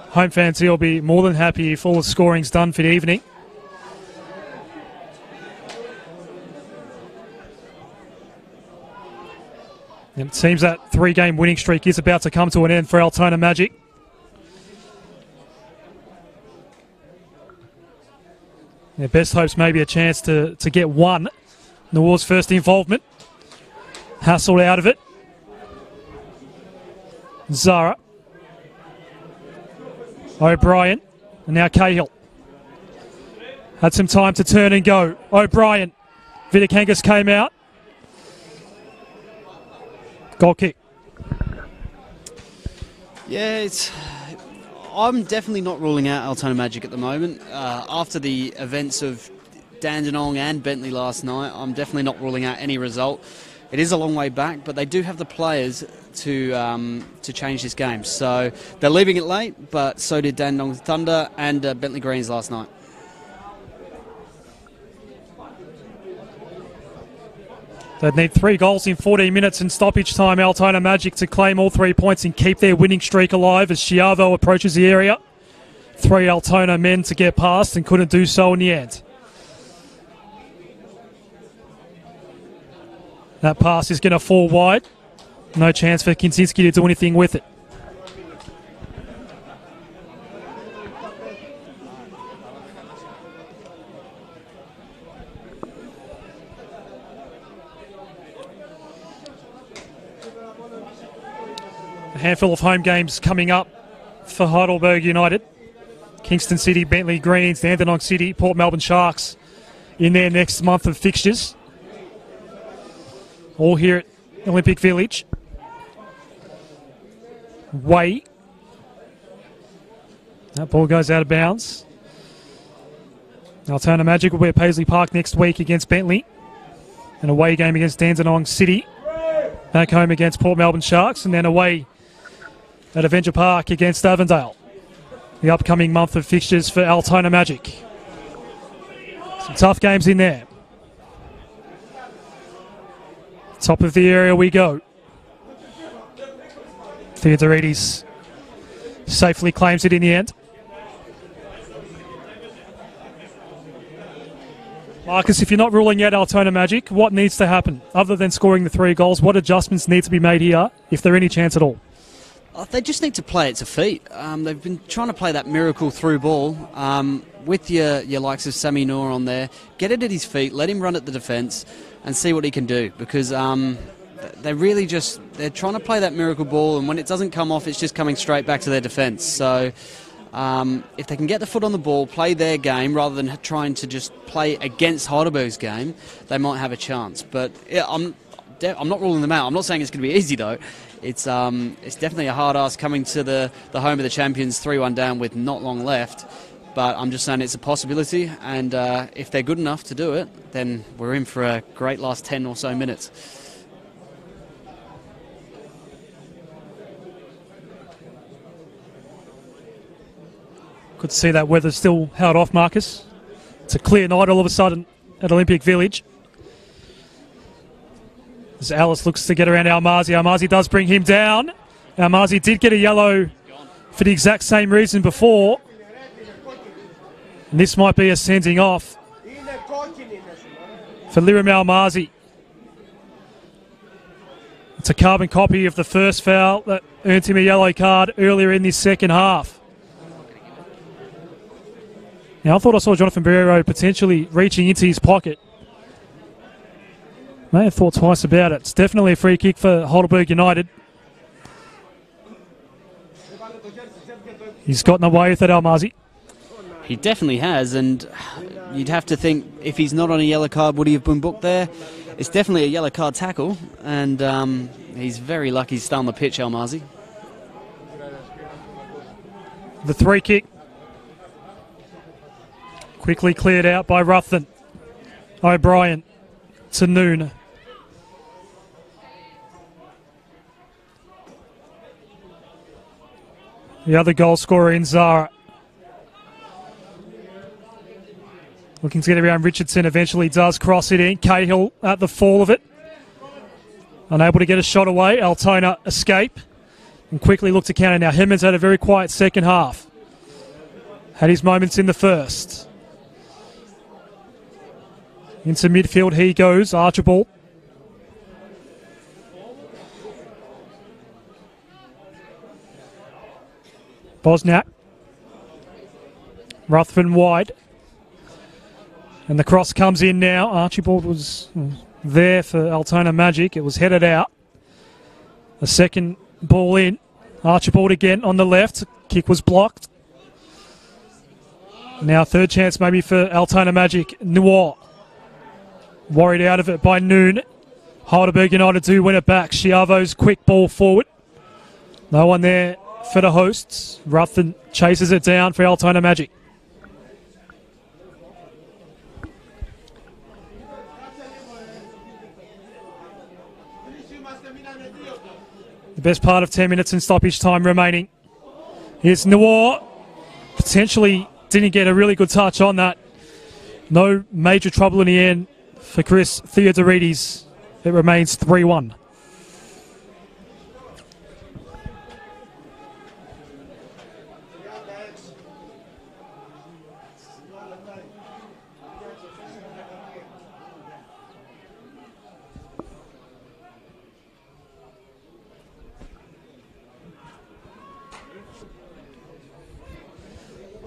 home fans here will be more than happy if all the scoring's done for the evening. And it seems that 3-game winning streak is about to come to an end for Altona Magic. Their best hopes maybe a chance to get one. Noor's first involvement. Hassled out of it. Zara. O'Brien. And now Cahill. Had some time to turn and go. O'Brien. Vidakangas came out. Goal kick. Yeah, I'm definitely not ruling out Altona Magic at the moment. After the events of Dandenong and Bentley last night, I'm definitely not ruling out any result. It is a long way back, but they do have the players to change this game. So they're leaving it late, but so did Dandenong Thunder and Bentley Greens last night. They'd need 3 goals in 14 minutes in stoppage time, Altona Magic, to claim all 3 points and keep their winning streak alive as Chiavo approaches the area. 3 Altona men to get past and couldn't do so in the end. That pass is going to fall wide. No chance for Kaczynski to do anything with it. A handful of home games coming up for Heidelberg United. Kingston City, Bentley Greens, Dandenong City, Port Melbourne Sharks in their next month of fixtures. All here at Olympic Village. Way. That ball goes out of bounds. Altona Magic will be at Paisley Park next week against Bentley. An away game against Dandenong City. Back home against Port Melbourne Sharks, and then away at Avenger Park against Avondale. The upcoming month of fixtures for Altona Magic. Some tough games in there. Top of the area we go. Theodorides safely claims it in the end. Marcus, if you're not ruling out Altona Magic, what needs to happen? Other than scoring the 3 goals, what adjustments need to be made here, if there are any chance at all? They just need to play it to feet. They've been trying to play that miracle through ball with your likes of Sammy Noor on there. Get it at his feet, let him run at the defence and see what he can do, because they're trying to play that miracle ball, and when it doesn't come off, it's just coming straight back to their defence. So if they can get the foot on the ball, play their game rather than trying to just play against Heidelberg's game, they might have a chance. But yeah, I'm not ruling them out. I'm not saying it's going to be easy though. It's definitely a hard ask coming to the home of the champions, 3-1 down with not long left. But I'm just saying it's a possibility, and if they're good enough to do it, then we're in for a great last 10 or so minutes. Good to see that weather still held off, Marcus. It's a clear night all of a sudden at Olympic Village. As Alice looks to get around Almazi. Almazi does bring him down. Almazi did get a yellow for the exact same reason before. And this might be a sending off for Liram Almazi. It's a carbon copy of the first foul that earned him a yellow card earlier in this second half. Now, I thought I saw Jonathan Barrero potentially reaching into his pocket. May have thought twice about it. It's definitely a free kick for Heidelberg United. He's gotten away with it, Almazi. He definitely has, and you'd have to think if he's not on a yellow card, would he have been booked there? It's definitely a yellow card tackle, and he's very lucky to stay on the pitch, Almazi. The free kick. Quickly cleared out by Ruthven. O'Brien to Noon. The other goal scorer in Zara. Looking to get around Richardson, eventually does cross it in. Cahill at the fall of it. Unable to get a shot away. Altona escape and quickly look to counter now. Hemmons had a very quiet second half. Had his moments in the first. Into midfield he goes, Archibald. Bosniak. Ruthven wide. And the cross comes in now. Archibald was there for Altona Magic. It was headed out. A second ball in. Archibald again on the left. Kick was blocked. Now third chance maybe for Altona Magic. Noir. Worried out of it by Noon. Heidelberg United do win it back. Chiavo's quick ball forward. No one there for the hosts. Ruthven chases it down for Altona Magic. The best part of 10 minutes in stoppage time remaining. Here's Noir. Potentially didn't get a really good touch on that. No major trouble in the end for Chris Theodorides. It remains 3-1.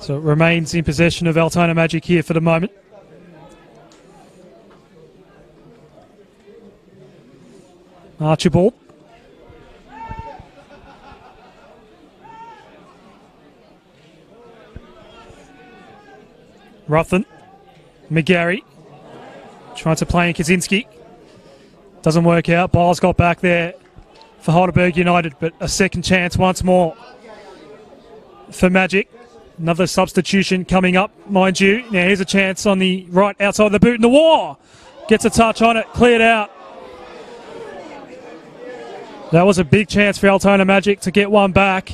So it remains in possession of Altona Magic here for the moment. Archibald. Ruthven. McGarry. Trying to play in Kaczynski. Doesn't work out. Biles got back there for Heidelberg United, but a second chance once more for Magic. Another substitution coming up, mind you. Now here's a chance on the right outside the boot. Noir gets a touch on it, cleared out. That was a big chance for Altona Magic to get one back.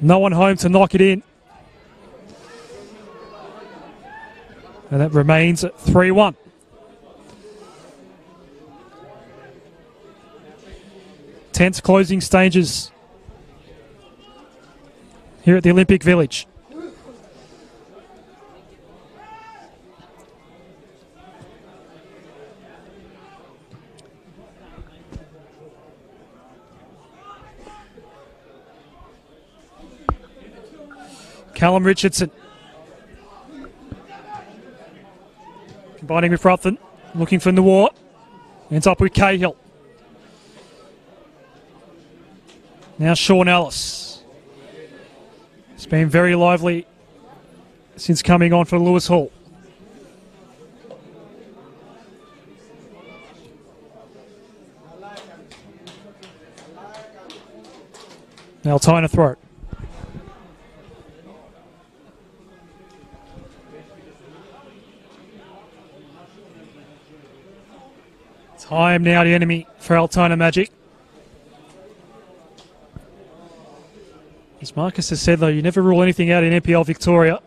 No one home to knock it in. And that remains at 3-1. Tense closing stages here at the Olympic Village. Callum Richardson. Combining with Ruthven. Looking for Noor. Ends up with Cahill. Now Sean Ellis. It's been very lively since coming on for Lewis Hall. Now Altona throw. Time now the enemy for Altona Magic. As Marcus has said, though, you never rule anything out in NPL Victoria.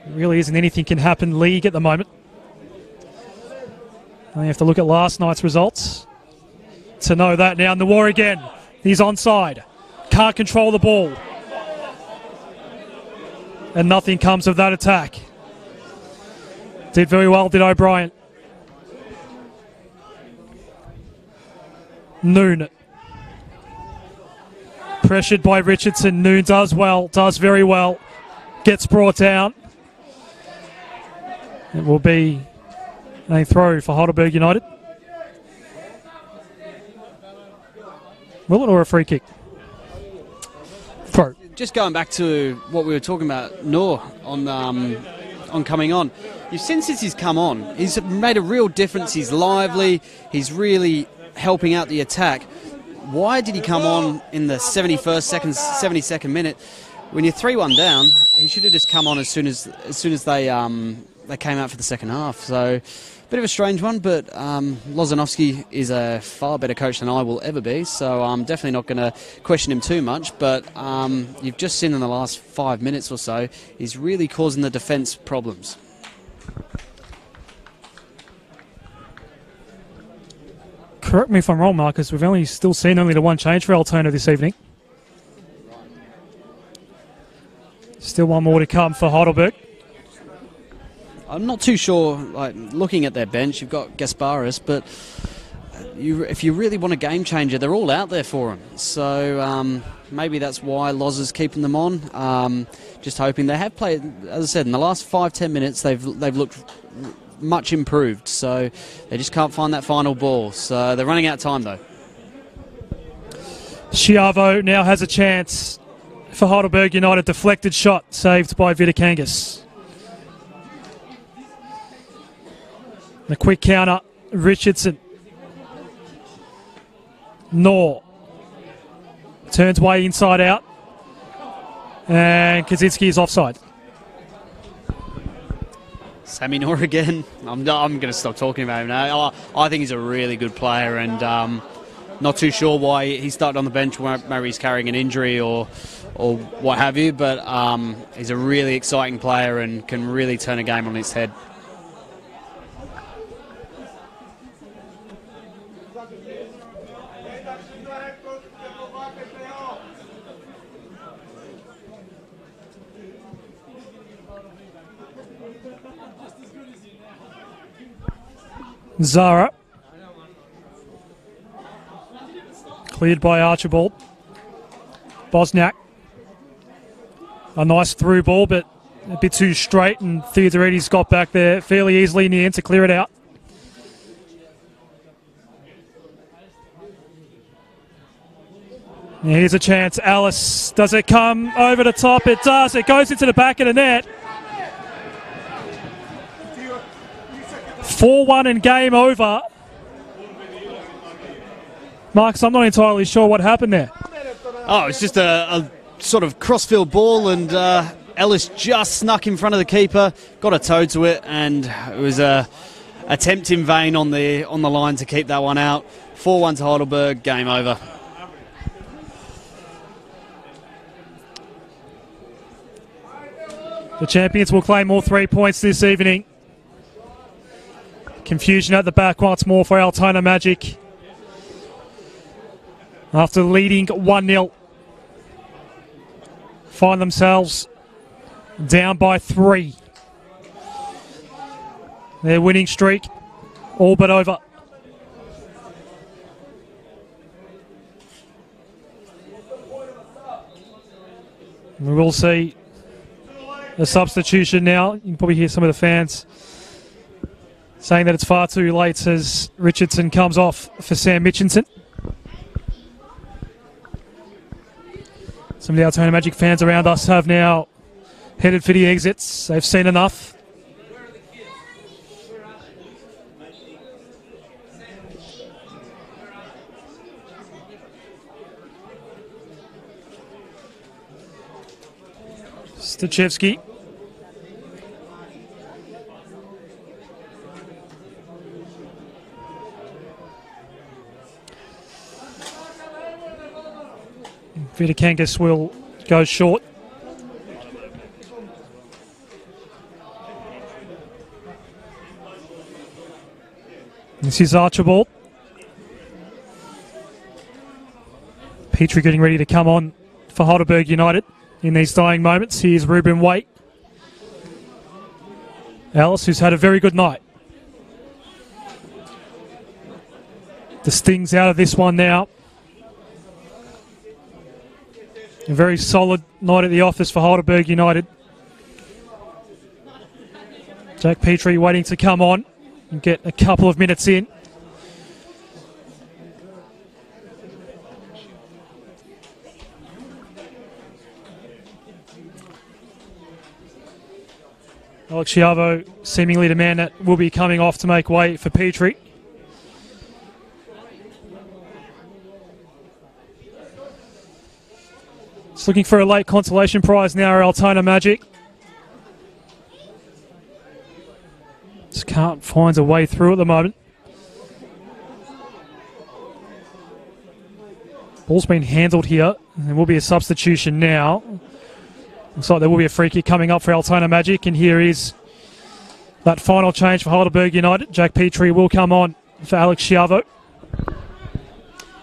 There really isn't anything can happen league at the moment. You have to look at last night's results to know that. Now in the war again. He's onside. Can't control the ball. And nothing comes of that attack. Did very well, did O'Brien. Noon. Pressured by Richardson. Noon does well, does very well. Gets brought down. It will be a throw for Heidelberg United. Will it, or a free kick? Throw. Just going back to what we were talking about, Noor, on coming on. You've seen since he's come on, he's made a real difference. He's lively. He's really helping out the attack. Why did he come on in the 72nd minute? When you're 3-1 down, he should have just come on as soon as they came out for the second half. So, bit of a strange one, but Lozanovsky is a far better coach than I will ever be, so I'm definitely not going to question him too much. But you've just seen in the last 5 minutes or so, he's really causing the defence problems. Correct me if I'm wrong, Marcus. We've only still seen only the one change for Altona this evening. Still one more to come for Heidelberg. I'm not too sure, like, looking at their bench, you've got Gasparis, but if you really want a game changer, they're all out there for him. So maybe that's why Loz is keeping them on. Just hoping. They have played, as I said, in the last 5-10 minutes, they've looked much improved. So they just can't find that final ball. So they're running out of time, though. Schiavo now has a chance for Heidelberg United. Deflected shot saved by Vitakangas. The quick counter, Richardson. Noor. Turns way inside out. And Kaczynski is offside. Sammy Noor again. I'm going to stop talking about him now. I think he's a really good player, and not too sure why he started on the bench. Maybe he's carrying an injury or what have you, but he's a really exciting player and can really turn a game on its head. Zara. Cleared by Archibald. Bosniak. A nice through ball, but a bit too straight, and Theodoridis got back there fairly easily in the end to clear it out. Here's a chance. Alice, does it come over the top? It does. It goes into the back of the net. 4-1 and game over. Marcus, I'm not entirely sure what happened there. Oh, it's just a sort of crossfield ball, and Ellis just snuck in front of the keeper, got a toe to it, and it was a attempt in vain on the line to keep that one out. 4-1 to Heidelberg, game over. The champions will claim all 3 points this evening. Confusion at the back once more for Altona Magic. After leading 1-0. Find themselves down by 3. Their winning streak all but over. We will see a substitution now. You can probably hear some of the fans saying that it's far too late as Richardson comes off for Sam Mitchinson. Some of the Altona Magic fans around us have now headed for the exits. They've seen enough. Stachevski. Vidakangas will go short. This is Archibald. Petrie getting ready to come on for Heidelberg United in these dying moments. Here's Ruben Waite. Alice, who's had a very good night. The sting's out of this one now. A very solid night at the office for Heidelberg United. Jack Petrie waiting to come on and get a couple of minutes in. Alex Chiavo seemingly the man that will be coming off to make way for Petrie. Just looking for a late consolation prize now, Altona Magic. Just can't find a way through at the moment. Ball's been handled here. There will be a substitution now. Looks like there will be a free kick coming up for Altona Magic, and here is that final change for Heidelberg United. Jack Petrie will come on for Alex Chiavo.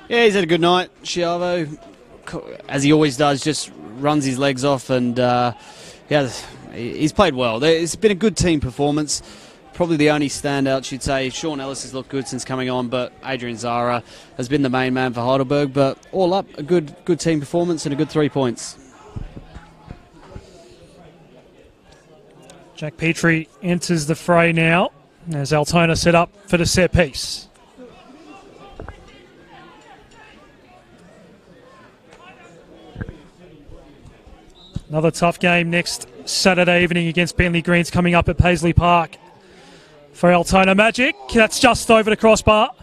Yeah, he's had a good night. Chiavo, as he always does, just runs his legs off, and yeah, he's played well. It's been a good team performance. Probably the only standout, you'd say. Sean Ellis has looked good since coming on, but Adrian Zara has been the main man for Heidelberg. But all up, a good team performance and a good 3 points. Jack Petrie enters the fray now as Altona set up for the set piece. Another tough game next Saturday evening against Bentley Greens coming up at Paisley Park for Altona Magic. That's just over the crossbar.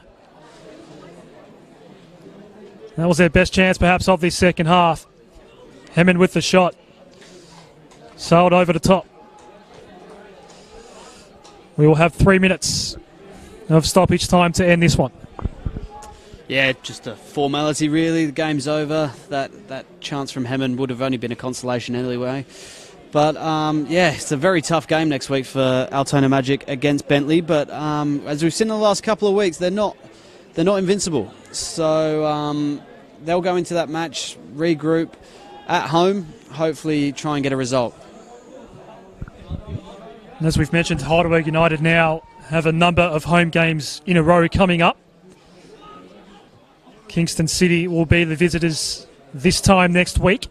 That was their best chance perhaps of this second half. Hemming with the shot. Sailed over the top. We will have 3 minutes of stoppage time to end this one. Yeah, just a formality really. The game's over. That chance from Hemmond would have only been a consolation anyway. But yeah, it's a very tough game next week for Altona Magic against Bentley. But as we've seen in the last couple of weeks, they're not invincible. So they'll go into that match, regroup at home, hopefully try and get a result. And as we've mentioned, Heidelberg United now have a number of home games in a row coming up. Kingston City will be the visitors this time next week.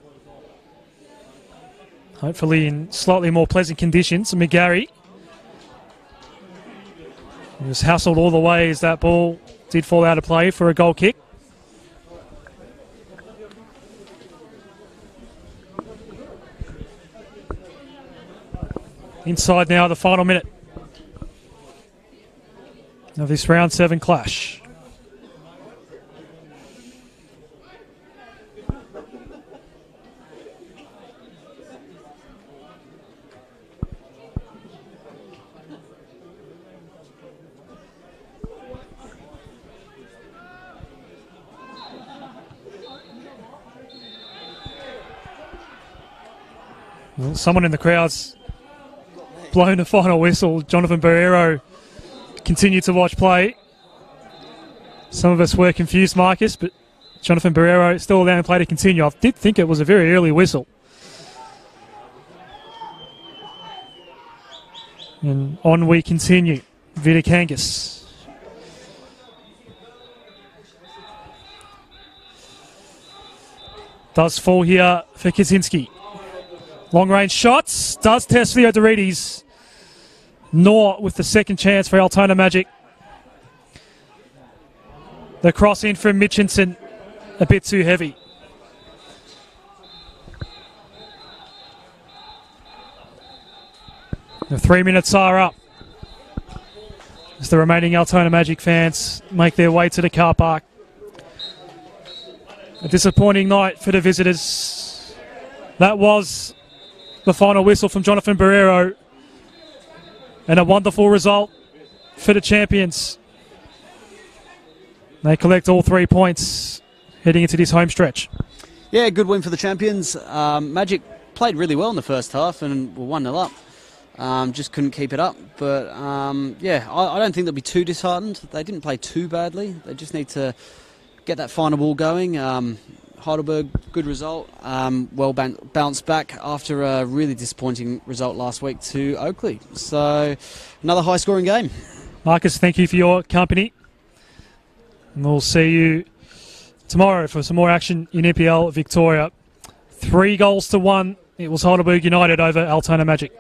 Hopefully in slightly more pleasant conditions. McGarry was hassled all the way as that ball did fall out of play for a goal kick. Inside now, the final minute of this round 7 clash. Well, someone in the crowd's blown a final whistle. Jonathan Barrero continued to watch play. Some of us were confused, Marcus, but Jonathan Barrero still allowing play to continue. I did think it was a very early whistle. And on we continue. Vidakangas. Does fall here for Kaczynski. Long range shots. Does test Theodorides. Nor with the second chance for Altona Magic. The cross in from Mitchinson. A bit too heavy. The 3 minutes are up as the remaining Altona Magic fans make their way to the car park. A disappointing night for the visitors. That was the final whistle from Jonathan Barrero. And a wonderful result for the champions. They collect all 3 points heading into this home stretch. Yeah, good win for the champions. Magic played really well in the first half and were 1-0 up. Just couldn't keep it up. But, yeah, I don't think they'll be too disheartened. They didn't play too badly. They just need to get that final ball going. Heidelberg, good result. Well bounced back after a really disappointing result last week to Oakley. So, another high-scoring game. Marcus, thank you for your company. And we'll see you tomorrow for some more action in NPL Victoria. 3-1. It was Heidelberg United over Altona Magic.